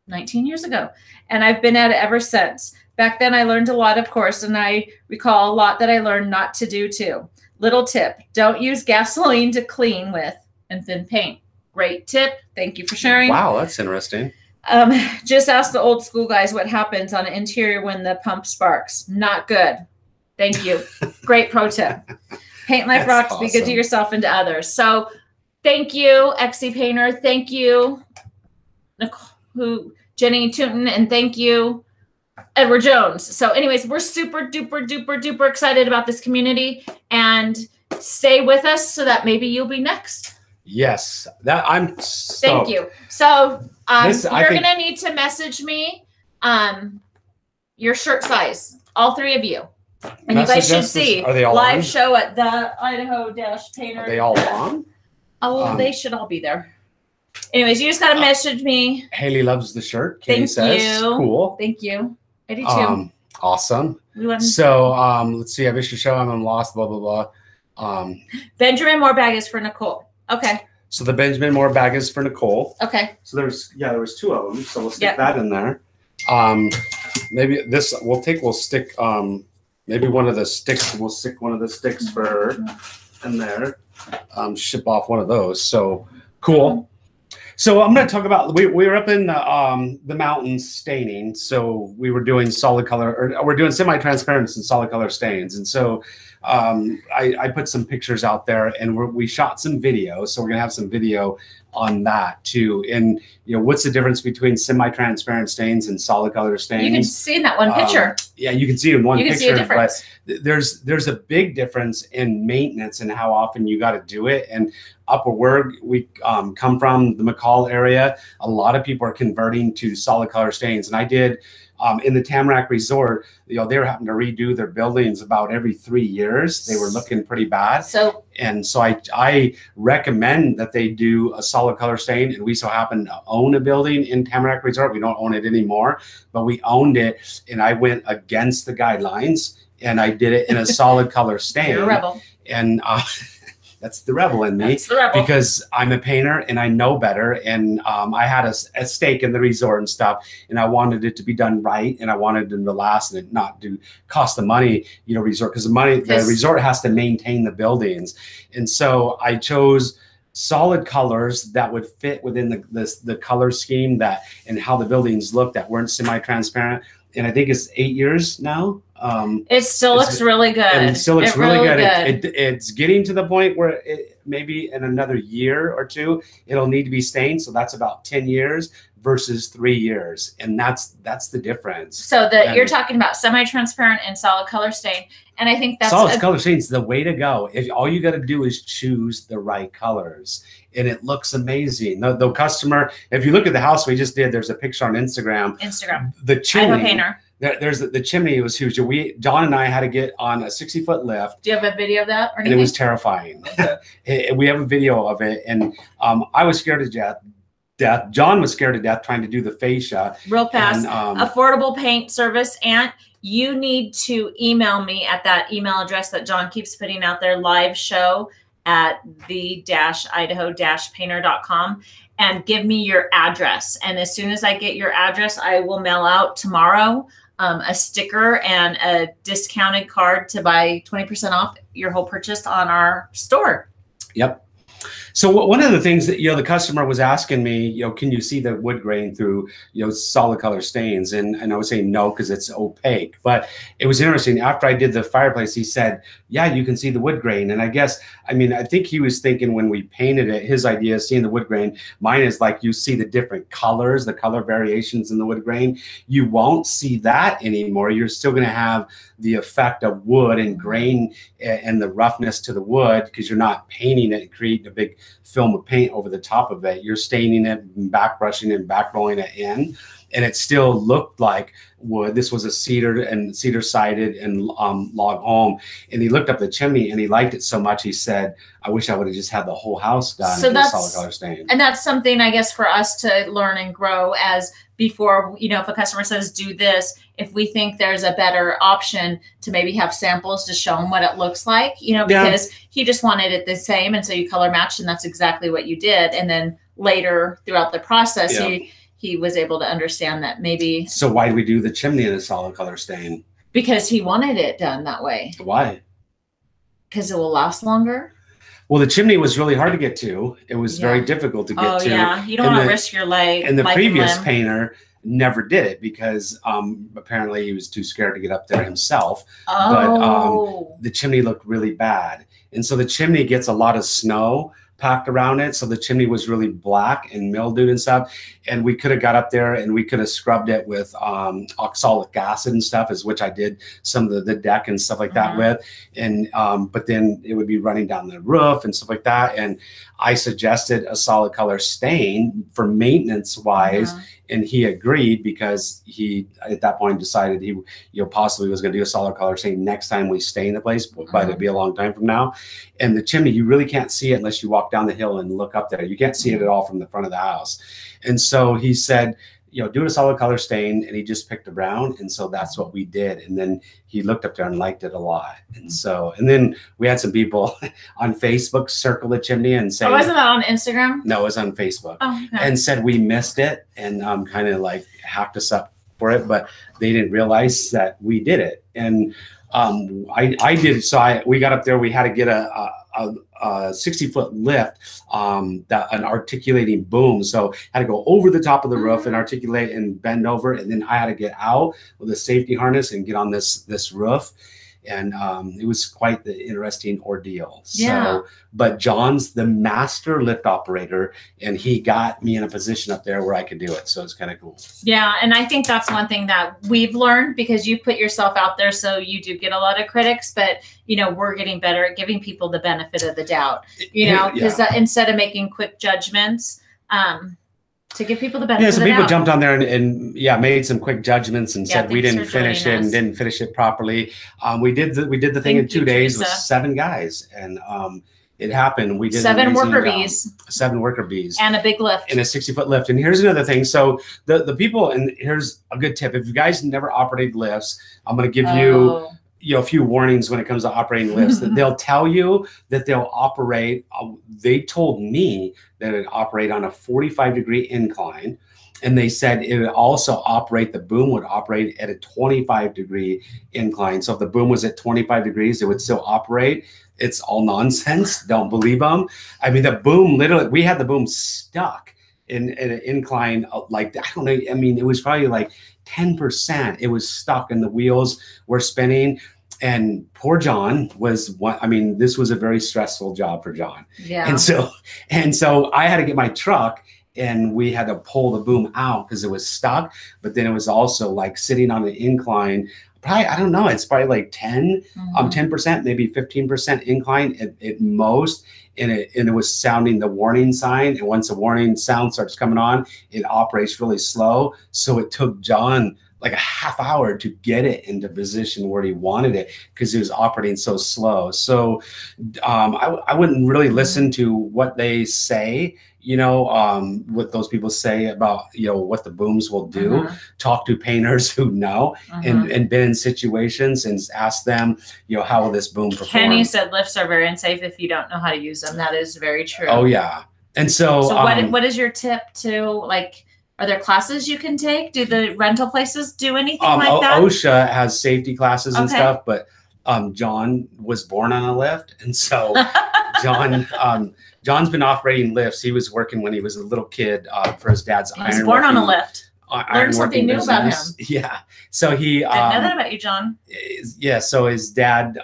A: 19 years ago. And I've been at it ever since. Back then, I learned a lot, of course, and I recall a lot that I learned not to do, too. Little tip, don't use gasoline to clean with and thin paint. Great tip. Thank you for sharing.
B: Wow, that's interesting.
A: Just ask the old school guys what happens on an interior when the pump sparks. Not good. Thank you. Great pro tip. Paint Life rocks. Awesome. Be good to yourself and to others. So thank you, XC Painter. Thank you, Jenny Tootin, and thank you, Edward Jones. So anyways, we're super duper excited about this community, and stay with us so that maybe you'll be next.
B: Yes, that I'm stoked.
A: Thank you. So you're gonna need to message me your shirt size, all three of you, and you guys should see live show at the Idaho-Painter.
B: Are they all on?
A: Oh, they should all be there. Anyways, you just gotta message me.
B: Haley loves the shirt. Katie says, cool.
A: Thank you. I do too.
B: Awesome. So let's see. I missed your show. I'm lost. Blah blah blah.
A: Benjamin Moore bag is for Nicole. Okay.
B: So the Benjamin Moore bag is for Nicole.
A: Okay.
B: So there was two of them. So we'll stick that in there. Maybe this we'll stick maybe one of the sticks. We'll stick one of the sticks for her in there. Ship off one of those. So cool. So I'm going to talk about, we were up in the mountains staining. So we were doing solid color, or we're doing semi-transparent and solid color stains. And so I put some pictures out there, and we shot some video. So we're going to have some video on that too. And what's the difference between semi-transparent stains and solid color stains?
A: You can see in that one picture.
B: Yeah, you can see in one picture,
A: but
B: there's a big difference in maintenance and how often you got to do it. And up where we come from, the McCall area, a lot of people are converting to solid color stains. And I did in the Tamarack Resort, they were having to redo their buildings about every 3 years. They were looking pretty bad. So I recommend that they do a solid color stain. And we so happen to own a building in Tamarack Resort. We don't own it anymore, but we owned it. And I went against the guidelines, and I did it in a solid color stain.
A: You're a rebel.
B: And that's the rebel in me, because I'm a painter and I know better. And I had a stake in the resort and stuff, and I wanted it to be done right, and I wanted them to last and it not cost the money, resort, because the resort has to maintain the buildings. And so I chose solid colors that would fit within the color scheme and how the buildings looked that weren't semi-transparent. And I think it's 8 years now.
A: It still looks really good.
B: And it still looks really good. It's getting to the point where maybe in another year or two, it'll need to be stained. So that's about 10 years versus 3 years. And that's the difference. So
A: you're talking about semi-transparent and solid color stain. And I think that's
B: solid color stain is the way to go. If all you got to do is choose the right colors, and it looks amazing. The customer, if you look at the house we just did, there's a picture on Instagram. The chimney.
A: I'm a painter.
B: There's the chimney. It was huge. John and I had to get on a 60-foot lift.
A: Do you have a video of that? Or anything?
B: And it was terrifying. We have a video of it, and I was scared to death. John was scared to death trying to do the fascia.
A: Real fast. And, affordable paint service. And you need to email me at that email address that John keeps putting out there, live show at the-idaho-painter.com, and give me your address. And as soon as I get your address, I will mail out tomorrow a sticker and a discounted card to buy 20% off your whole purchase on our store.
B: Yep. So one of the things that, the customer was asking me, can you see the wood grain through, solid color stains? And I was saying no, because it's opaque. But it was interesting. After I did the fireplace, he said, yeah, you can see the wood grain. And I think he was thinking when we painted it, his idea is seeing the wood grain. Mine is like, you see the different colors, the color variations in the wood grain. You won't see that anymore. You're still going to have the effect of wood and grain and the roughness to the wood, because you're not painting it and creating a big film of paint over the top of it. You're staining it and back brushing and back rolling it in, and it still looked like wood. This was a cedar sided and log home. And he looked up the chimney and he liked it so much, he said, I wish I would have just had the whole house done with solid color stain.
A: And that's something, I guess, for us to learn and grow as before, if a customer says do this, if we think there's a better option to maybe have samples to show them what it looks like, because he just wanted it the same. And so you color matched, and that's exactly what you did. And then later throughout the process, he was able to understand that maybe.
B: So why do we do the chimney in a solid color stain?
A: Because he wanted it done that way.
B: Why?
A: Because it will last longer.
B: Well, the chimney was really hard to get to. It was very difficult to get to.
A: Yeah, you don't want to risk your leg.
B: And the previous painter never did it because apparently he was too scared to get up there himself.
A: Oh.
B: But the chimney looked really bad. And so the chimney gets a lot of snow packed around it. So the chimney was really black and mildewed and stuff. And we could have got up there and we could have scrubbed it with oxalic acid and stuff, which I did some of the deck and stuff like that with. And but then it would be running down the roof and stuff like that. And I suggested a solid color stain for maintenance wise. And he agreed because he, at that point, decided he, possibly was going to do a solid color stain next time we stay in the place, but it'd be a long time from now. And the chimney, you really can't see it unless you walk down the hill and look up there. You can't see it at all from the front of the house. And so he said, do a solid color stain, and he just picked a brown. And so that's what we did. And then he looked up there and liked it a lot. And so, and then we had some people on Facebook circle the chimney and say,
A: wasn't that on Instagram?
B: No, it was on Facebook.
A: Oh, okay.
B: And said we missed it and kind of like hacked us up for it, but they didn't realize that we did it. And I did it. So we got up there, we had to get a 60-foot lift, an articulating boom. So I had to go over the top of the roof and articulate and bend over. And then I had to get out with a safety harness and get on this roof. And it was quite the interesting ordeal. So, but John's the master lift operator, and he got me in a position up there where I could do it. So it's kind of cool.
A: Yeah. And I think that's one thing that we've learned, because you put yourself out there. So you do get a lot of critics, but we're getting better at giving people the benefit of the doubt, because instead of making quick judgments, to give people the benefit.
B: So people jumped on there and made some quick judgments and said we didn't finish it and didn't finish it properly. We did the thing in 2 days with 7 guys, and it happened. We did
A: 7 worker bees.
B: 7 worker bees.
A: And a big lift.
B: And a 60-foot lift. And here's another thing. So the people, and here's a good tip. If you guys never operated lifts, I'm going to give you a few warnings when it comes to operating lifts. That they'll tell you that they'll operate. They told me that it operate on a 45-degree incline. And they said it would also operate, the boom would operate at a 25-degree incline. So if the boom was at 25 degrees, it would still operate. It's all nonsense. Don't believe them. I mean, the boom, literally, we had the boom stuck in an incline, like, I don't know. I mean, it was probably like 10%. It was stuck and the wheels were spinning. And poor John was one. I mean, this was a very stressful job for John.
A: Yeah.
B: And so I had to get my truck, and we had to pull the boom out because it was stuck. But then it was also like sitting on an incline. Probably, I don't know. It's probably like 10%, maybe 15% incline at most. And it was sounding the warning sign. And once the warning sound starts coming on, it operates really slow. So it took John like a half hour to get it into position where he wanted it because he was operating so slow. So I wouldn't really listen to what they say, what those people say about, what the booms will do. Talk to painters who know and been in situations and ask them, how will this boom perform?
A: Kenny said lifts are very unsafe if you don't know how to use them. That is very true.
B: Oh, yeah. And so
A: what is your tip to, like, are there classes you can take? Do the rental places do anything like that?
B: OSHA has safety classes and stuff, but John was born on a lift, and so John's been operating lifts. He was working when he was a little kid for his dad's iron.
A: He was born on a lift. Learned something new about him.
B: Yeah. So he
A: didn't know that about you, John.
B: Yeah. So his dad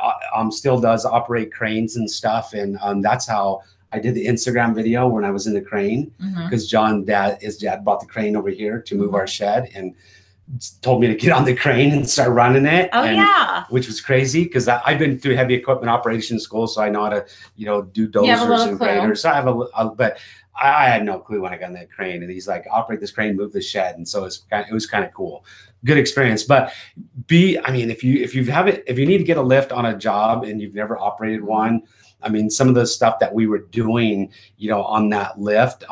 B: still does operate cranes and stuff, and that's how I did the Instagram video when I was in the crane, because his dad brought the crane over here to move our shed and told me to get on the crane and start running it. Which was crazy because I've been through heavy equipment operations school, so I know how to, do dozers and graders. So I have but I had no clue when I got on that crane, and he's like, operate this crane, move the shed. And so it was kind of cool. Good experience. But if you need to get a lift on a job and you've never operated one, some of the stuff that we were doing, on that lift,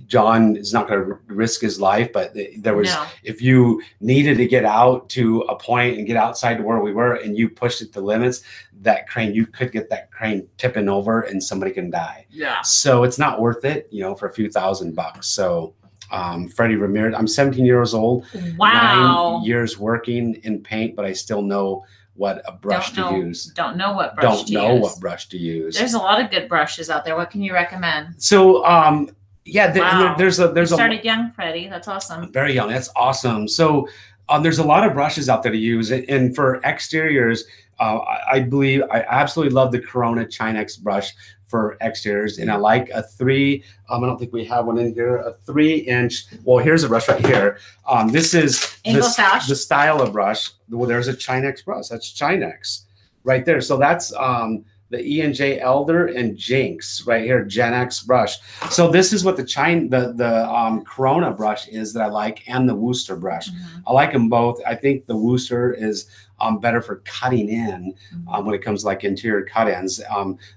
B: John is not going to risk his life, but there was, if you needed to get out to a point and get outside to where we were and you pushed it to limits, that crane, you could get that crane tipping over and somebody can die. Yeah. So it's not worth it, for a few $1,000s. So Freddie Ramirez, I'm 17 years old. Wow. 9 years working in paint, but I still know what a brush to use.
A: Don't know what brush to use. There's a lot of good brushes out there. What can you recommend?
B: So, there's
A: started young, Freddie. That's awesome.
B: Very young. That's awesome. So, there's a lot of brushes out there to use, and for exteriors, I absolutely love the Corona Chinex brush for exteriors, and I like a 3. I don't think we have one in here. A 3-inch. Well, here's a brush right here. This is the style of brush. Well, there's a Chinex brush. That's Chinex right there. So that's the E&J Elder and Jinx right here, Gen X brush. So this is what the Corona brush is that I like, and the Wooster brush. I like them both. I think the Wooster is better for cutting in when it comes to like interior cut-ins.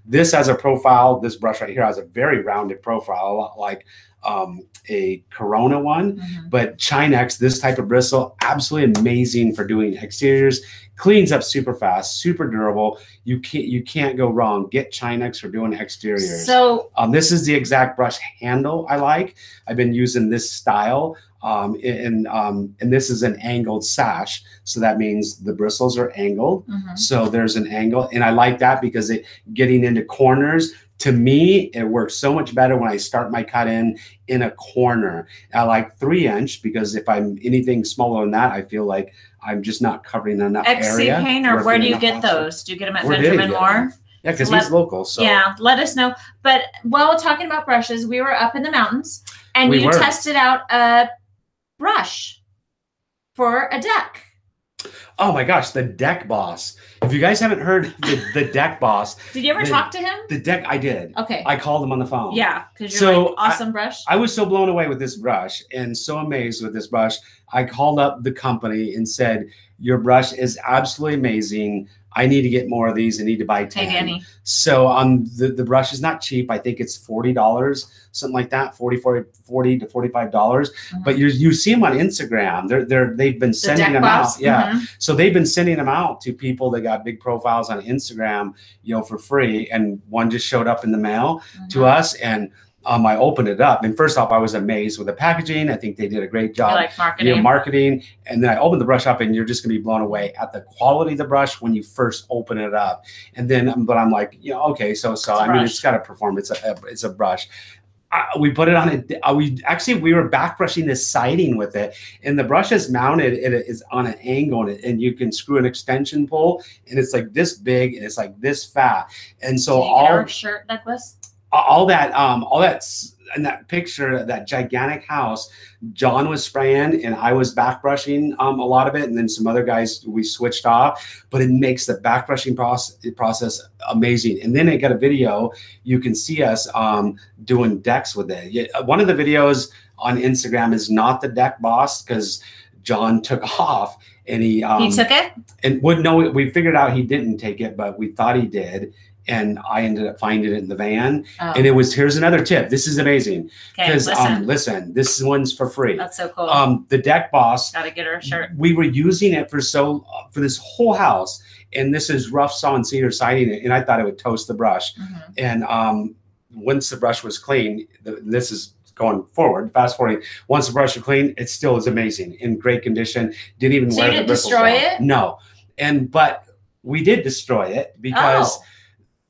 B: This has a profile. This brush right here has a very rounded profile, a lot like a Corona one, but Chinex, this type of bristle, absolutely amazing for doing exteriors. Cleans up super fast, super durable. You can't go wrong. Get Chinex for doing exteriors. So this is the exact brush handle I like. I've been using this style. And this is an angled sash, so that means the bristles are angled. So there's an angle, and I like that because getting into corners, to me, it works so much better when I start my cut in a corner. I like 3-inch because if I'm anything smaller than that, I feel like I'm just not covering enough area.
A: XC Paint, or where do you get those? Do you get them at Benjamin Moore?
B: Yeah, because he's local. So
A: yeah, let us know. But while talking about brushes, we were up in the mountains, and you tested out a brush for a deck.
B: Oh my gosh, the Deck Boss. If you guys haven't heard the Deck Boss.
A: Did you ever talk to him?
B: The deck, I did.
A: Okay.
B: I called him on the phone.
A: Yeah, because you're like, awesome brush.
B: I was so blown away with this brush and so amazed with this brush. I called up the company and said, your brush is absolutely amazing. I need to get more of these. I need to buy 10. So the brush is not cheap. I think it's $40, something like that, $40 to $45. But you see them on Instagram. They've been sending them out. Yeah. So they've been sending them out to people that got big profiles on Instagram, for free. And one just showed up in the mail to us, and I opened it up, and first off, I was amazed with the packaging. I think they did a great job.
A: Like marketing.
B: Marketing. And then I opened the brush up, and you're just going to be blown away at the quality of the brush when you first open it up. And then, but I'm like, okay, so it's got to perform. It's a brush. We put it on it. We were back brushing this siding with it, and the brush is mounted. It is on an angle, and you can screw an extension pole, and it's like this big, and it's like this fat. And so
A: our shirt, Douglas.
B: All that's in that picture, that gigantic house, John was spraying and I was back brushing a lot of it, and then some other guys we switched off, but it makes the back brushing process amazing. And then I got a video, you can see us doing decks with it. One of the videos on Instagram is not the Deck Boss because John took off, and he
A: took it, and
B: we figured out he didn't take it, but we thought he did. And I ended up finding it in the van. And here's another tip. This is amazing. Because listen, this one's for free.
A: That's so cool.
B: The Deck Boss.
A: Gotta get her a shirt.
B: We were using it for this whole house. And this is rough sawn cedar siding, and I thought it would toast the brush. And once the brush was clean, this is going forward, fast forwarding. Once the brush was clean, it still is amazing, in great condition. Didn't even wear the bristles.
A: So you didn't destroy it?
B: No. But we did destroy it because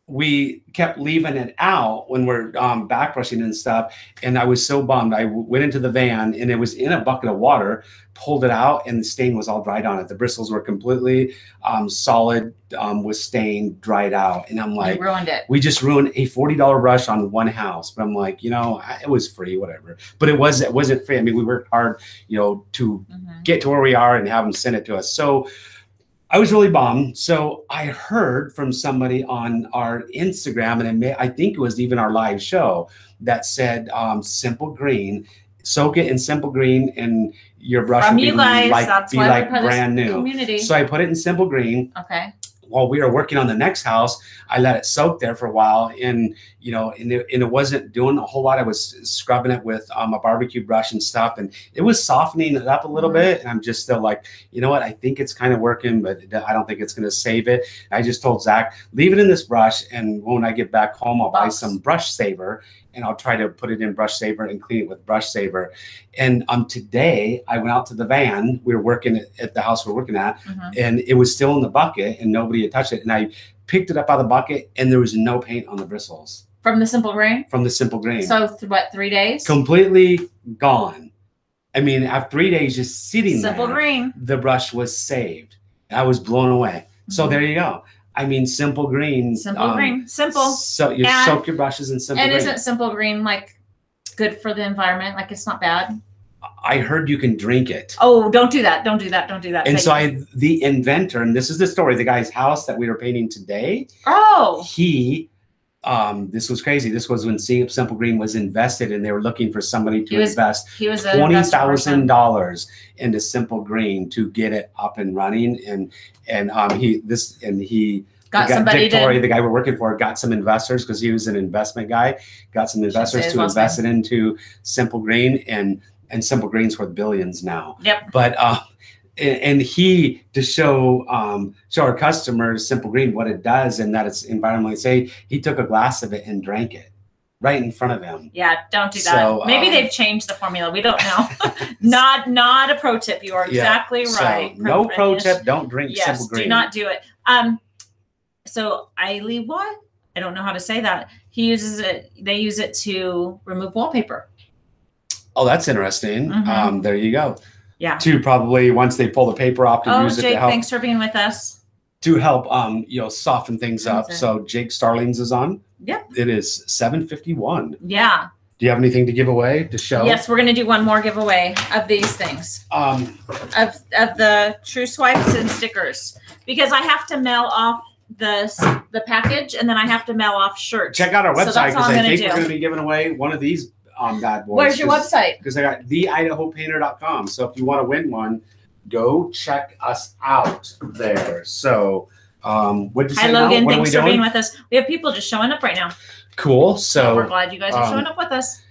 B: we kept leaving it out when we're back brushing and stuff. And I was so bummed. I went into the van and it was in a bucket of water, pulled it out, and the stain was all dried on it. The bristles were completely solid with stain, dried out. And I'm like,
A: you ruined it.
B: We just ruined a $40 brush on one house. But I'm like, you know, it was free, whatever. But it wasn't free. I mean, we worked hard, you know, to get to where we are and have them send it to us. So I was really bummed. So I heard from somebody on our Instagram, and I think it was even our live show, that said Simple Green, soak it in Simple Green, and your brush
A: from
B: will
A: you guys,
B: be like brand new.
A: Community.
B: So I put it in Simple Green.
A: Okay.
B: While we were working on the next house, I let it soak there for a while, and you know, and it wasn't doing a whole lot. I was scrubbing it with a barbecue brush and stuff, and it was softening it up a little bit. And I'm just still like, you know what? I think it's kind of working, but I don't think it's going to save it. I just told Zach, leave it in this brush, and when I get back home, I'll buy some Brush Saver, and I'll try to put it in Brush Saver and clean it with Brush Saver. And today I went out to the van. We were working at the house we're working at, and it was still in the bucket, and nobody had touched it. And I picked it up out of the bucket, and there was no paint on the bristles.
A: From the Simple Green? From
B: the Simple Green.
A: So what, 3 days?
B: Completely gone. I mean, after 3 days just sitting
A: Simple
B: there,
A: Green.
B: the brush was saved. I was blown away. So there you go. I mean, Simple Green.
A: Simple Green. Simple.
B: So you soak your brushes in Simple Green.
A: And isn't Simple Green like good for the environment? Like it's not bad?
B: I heard you can drink it.
A: Oh, don't do that. Don't do that. Don't do that.
B: And so the inventor, and this is the story, the guy's house that we were painting today.
A: Oh.
B: This was crazy. This was when Simple Green was invested, and they were looking for somebody to invest $20,000 into Simple Green to get it up and running. He got somebody, Dick Torrey, the guy we're working for, got some investors because he was an investment guy, got some investors to invest it into Simple Green, and Simple Green's worth billions now.
A: Yep.
B: But and he, to show our customers Simple Green what it does and that it's environmentally safe, he took a glass of it and drank it right in front of him.
A: Yeah, don't do that. So, maybe they've changed the formula. We don't know. not a pro tip. You are exactly right.
B: So, no pro tip. Don't drink Simple Green.
A: Do not do it. So Ailewa, I don't know how to say that. He uses it. They use it to remove wallpaper.
B: Oh, that's interesting. There you go.
A: Yeah.
B: To probably once they pull the paper off to use it
A: Jake,
B: to help.
A: Thanks for being with us.
B: To help soften things up. So Jake Starlings is on.
A: Yep.
B: It is 7:51.
A: Yeah.
B: Do you have anything to give away to show?
A: Yes, we're gonna do one more giveaway of these things. Of the True Swipes and stickers. Because I have to mail off the package, and then I have to mail off shirts.
B: Check out our website because I think we're going to be giving away one of these bad boys.
A: Where's your website?
B: Because I got theidahopainter.com. So if you want to win one, go check us out there. So what did you say?
A: Hi Logan, thanks for being with us. We have people just showing up right now.
B: Cool. So
A: we're glad you guys are showing up with us.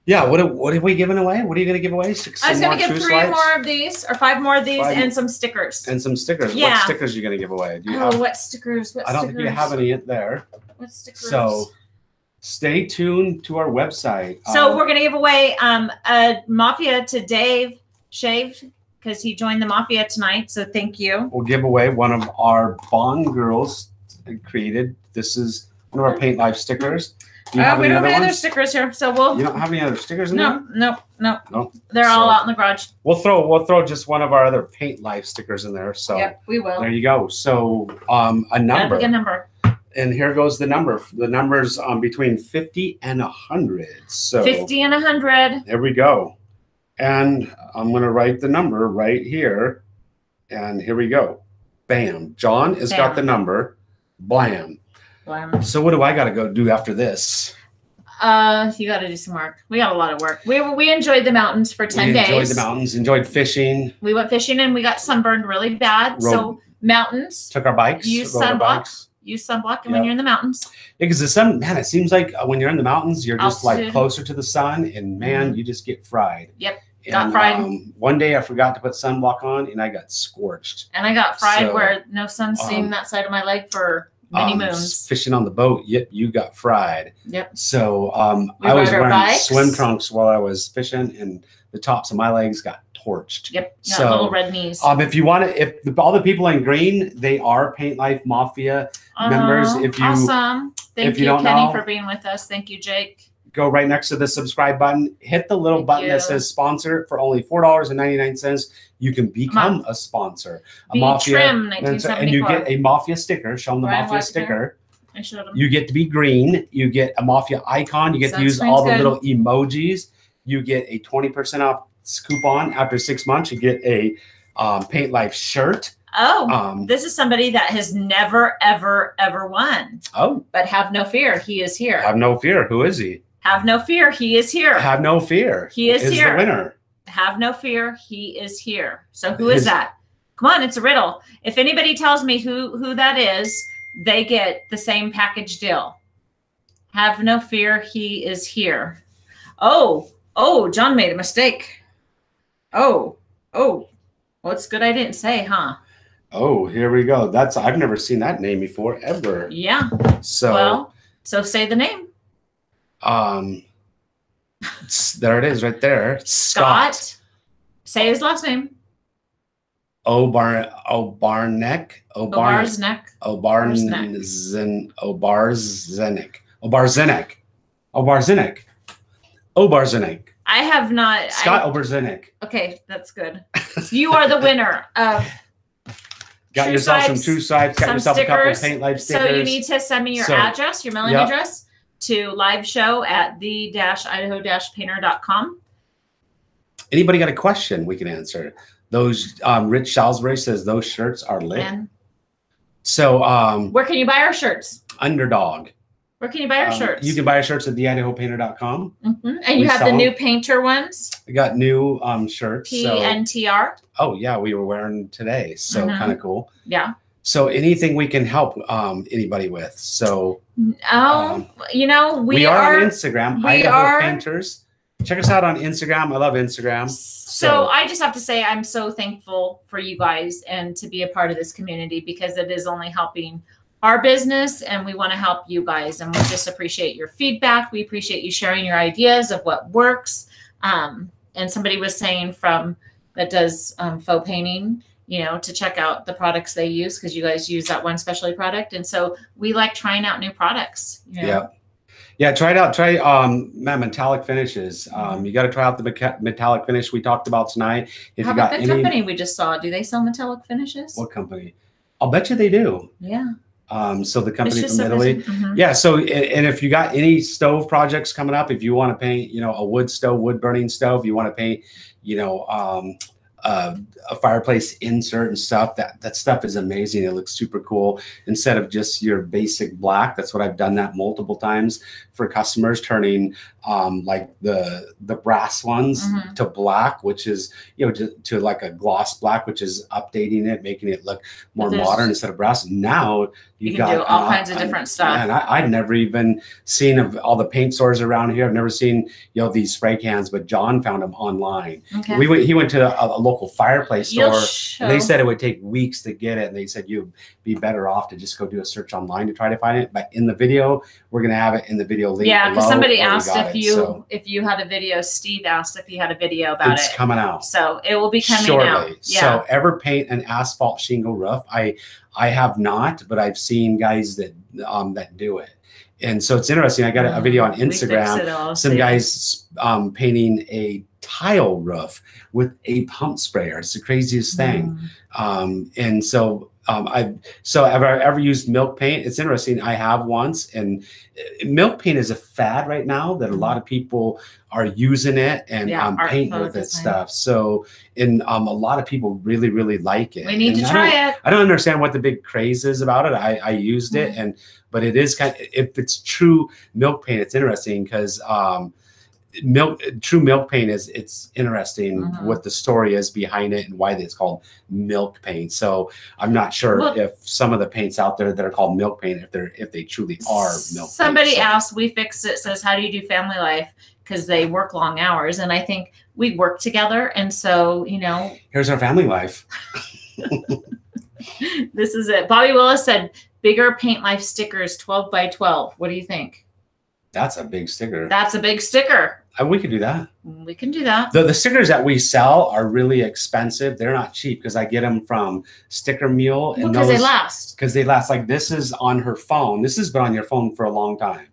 B: Yeah, what are we giving away? What are you going to give away?
A: I was going to give 3 more of these, or 5 more of these, and some stickers.
B: And some stickers. Yeah. What stickers are you going to give away? Do you have,
A: what stickers?
B: I don't think you have any there.
A: What stickers?
B: So stay tuned to our website.
A: So we're going to give away a Mafia to Dave Shave, because he joined the Mafia tonight. So thank you.
B: We'll give away one of our Bond girls created. This is one of our Paint Life stickers.
A: We don't have any other stickers here, so we'll.
B: You don't have any other stickers in there?
A: No. They're all out in the garage.
B: We'll throw just one of our other Paint Life stickers in there. So
A: yep, we will.
B: There you go. So a number.
A: Pick a number.
B: And here goes the number. The number's between 50 and 100. So
A: 50 and 100.
B: There we go. And I'm gonna write the number right here. And here we go. Bam. John has got the number. Blam. So what do I got to go do after this?
A: You got to do some work. We got a lot of work. We enjoyed the mountains for 10 days.
B: Enjoyed the mountains. Enjoyed fishing.
A: We went fishing and we got sunburned really bad. So mountains.
B: Took our bikes.
A: Use sunblock. Use sunblock when you're in the mountains.
B: Yeah, because the sun, man, it seems like when you're in the mountains, you're just like closer to the sun, and man, you just get fried.
A: Yep. Got fried.
B: One day I forgot to put sunblock on, and I got scorched.
A: And I got fried where no sun seen that side of my leg for many moons.
B: Fishing on the boat, yep, you got fried.
A: Yep.
B: So I was wearing swim trunks while I was fishing, and the tops of my legs got torched.
A: Yep. So little red knees.
B: If you want to, all the people in green, they are Paint Life Mafia members. If you
A: awesome. Thank you, Kenny, for being with us. Thank you, Jake.
B: Go right next to the subscribe button. Hit the little button that says sponsor. For only $4.99, you can become a sponsor. A Mafia,
A: Trim, 1974.
B: And you get a Mafia sticker. Show them the Mafia sticker.
A: I showed them.
B: You get to be green. You get a Mafia icon. You get to use all the little emojis. You get a 20% off coupon after 6 months. You get a Paint Life shirt.
A: Oh, this is somebody that has never, ever, ever won.
B: Oh.
A: But have no fear. He is here.
B: Have no fear. Who is he?
A: Have no fear. He is here.
B: Have no fear.
A: He is here.
B: The winner.
A: Have no fear. He is here. So who is that? Come on, it's a riddle. If anybody tells me who that is, they get the same package deal. Have no fear. He is here. Oh, John made a mistake. Oh, well, it's good I didn't say, huh?
B: Oh, here we go. I've never seen that name before, ever.
A: Yeah. So say the name.
B: There it is right there.
A: Scott. Say his last name.
B: Obarznek.
A: I have not.
B: Scott Obarznek.
A: Okay, that's good. You are the winner of.
B: Got yourself some True Stripes. Got yourself a couple of Paint Life stickers.
A: So you need to send me your address, your mailing address, to liveshow@the-idaho-painter.com.
B: Anybody got a question we can answer? Those Rich Salisbury says those shirts are lit. So
A: where can you buy our shirts?
B: Underdog.
A: Where can you buy our shirts?
B: You can buy our shirts at theidahopainter.com.
A: And you have the new painter ones?
B: I got new shirts.
A: PNTR?
B: Oh, yeah. We were wearing today. So kind of cool.
A: Yeah.
B: So anything we can help anybody with. So,
A: we are on
B: Instagram. Idaho Painters. Check us out on Instagram. I love Instagram.
A: So I just have to say I'm so thankful for you guys and to be a part of this community, because it is only helping our business, and we want to help you guys, and we just appreciate your feedback. We appreciate you sharing your ideas of what works. And somebody was saying that does faux painting, to check out the products they use, because you guys use that one specialty product. And so we like trying out new products.
B: Yeah, try it out. Try metallic finishes. You got to try out the metallic finish we talked about tonight.
A: How about the company we just saw? Do they sell metallic finishes?
B: What company? I'll bet you they do.
A: Yeah.
B: So the company from Italy. Yeah. So, and if you got any stove projects coming up, if you want to paint, a wood burning stove, you want to paint, a fireplace insert and stuff, that stuff is amazing. It looks super cool. Instead of just your basic black, that's what I've done that multiple times for customers, turning like the brass ones to black, which is to like a gloss black, which is updating it, making it look more modern instead of brass. Now you can do
A: all kinds of different stuff.
B: And I'd never even seen of all the paint stores around here. I've never seen these spray cans, but John found them online.
A: Okay.
B: He went to a local fireplace store, and they said it would take weeks to get it, and they said you'd be better off to just go do a search online to try to find it. But in the video, we're gonna have it in the video link.
A: Yeah, because somebody asked if you had a video. Steve asked if he had a video about it.
B: It's coming out,
A: so it will be coming
B: shortly.
A: out. Yeah.
B: So ever paint an asphalt shingle roof? I have not, but I've seen guys that do it. And so it's interesting. I got a video on Instagram. Some guys painting a tile roof with a pump sprayer. It's the craziest thing. And so have I ever used milk paint? It's interesting. I have once, and milk paint is a fad right now that a lot of people are using it and paint with it stuff. So, and a lot of people really, really like it.
A: We need to try it.
B: I don't understand what the big craze is about it. I used it, but it is if it's true milk paint, it's interesting because true milk paint it's interesting what the story is behind it and why it's called milk paint. So I'm not sure if some of the paints out there that are called milk paint, if they truly are milk
A: somebody
B: paint.
A: asked, We Fixed It says, how do you do family life? Because they work long hours, and I think we work together, and so here's
B: our family life.
A: This is it. Bobby Willis said bigger Paint Life stickers, 12 by 12. What do you think?
B: That's a big sticker.
A: That's a big sticker.
B: We could do that.
A: We can do that.
B: The stickers that we sell are really expensive. They're not cheap because I get them from Sticker Mule.
A: And because they last.
B: Because they last. Like this is on her phone. This has been on your phone for a long time.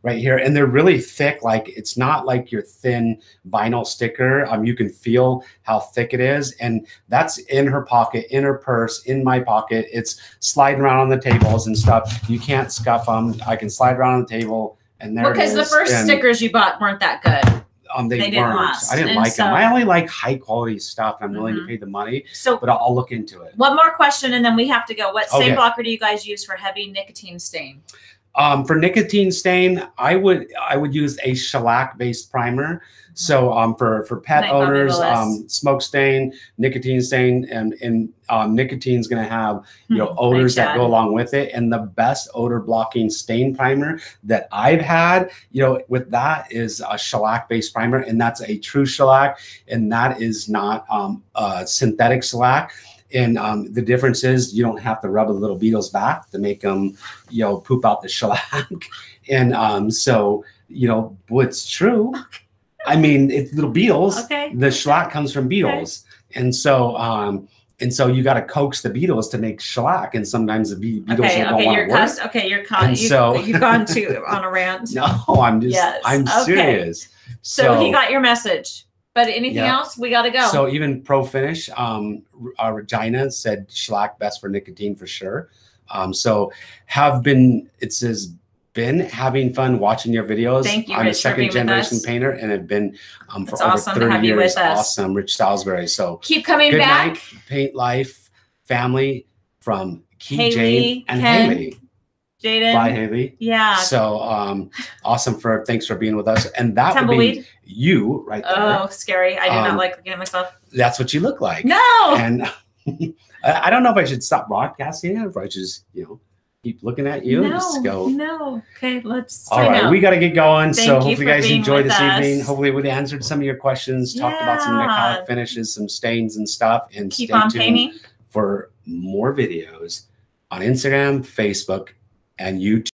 B: Right here. And they're really thick. Like it's not like your thin vinyl sticker. You can feel how thick it is. And that's in her pocket, in her purse, in my pocket. It's sliding around on the tables and stuff. You can't scuff them. I can slide around on the table. And there
A: because the first stickers you bought weren't that good.
B: They weren't. Last. I didn't like them. I only like high quality stuff. I'm willing to pay the money. So, but I'll look into it.
A: One more question, and then we have to go. What stain blocker do you guys use for heavy nicotine stain?
B: For nicotine stain, I would use a shellac based primer. So for pet odors, smoke stain, nicotine stain, and nicotine's going to have odors that go along with it. And the best odor blocking stain primer that I've had, with that is a shellac based primer, and that's a true shellac, and that is not synthetic shellac. And the difference is you don't have to rub the little beetles back to make them, poop out the shellac. And so, what's true. I mean, it's little beetles. Okay. The shellac comes from beetles. Okay. And so you got to coax the beetles to make shellac. And sometimes the beetles don't want to work.
A: Okay, you've gone on a rant.
B: No, I'm serious.
A: So he got your message. But anything else? We got to go.
B: So even Pro Finish, Regina said shellac best for nicotine for sure. It says been having fun watching your videos.
A: Thank you,
B: I'm
A: Rich,
B: a second generation painter and have been for over 30 years. Awesome, Rich Salisbury. So
A: keep coming
B: good
A: back.
B: Night, Paint Life family from Key,
A: Haley,
B: Jane, and
A: Ken,
B: Haley.
A: Jaden.
B: Bye, Haley.
A: Yeah.
B: So awesome thanks for being with us. And that Tumbleweed. Would be you right there.
A: Oh, scary. I do not like looking at myself.
B: That's what you look like.
A: No.
B: And I don't know if I should stop broadcasting it or if I just, keep looking at you and just go.
A: No. Okay, let's
B: all right, we got to get going. So hopefully you guys enjoyed this evening. Hopefully we answered some of your questions, talked about some metallic finishes, some stains and stuff. And
A: keep on painting
B: for more videos on Instagram, Facebook, and YouTube.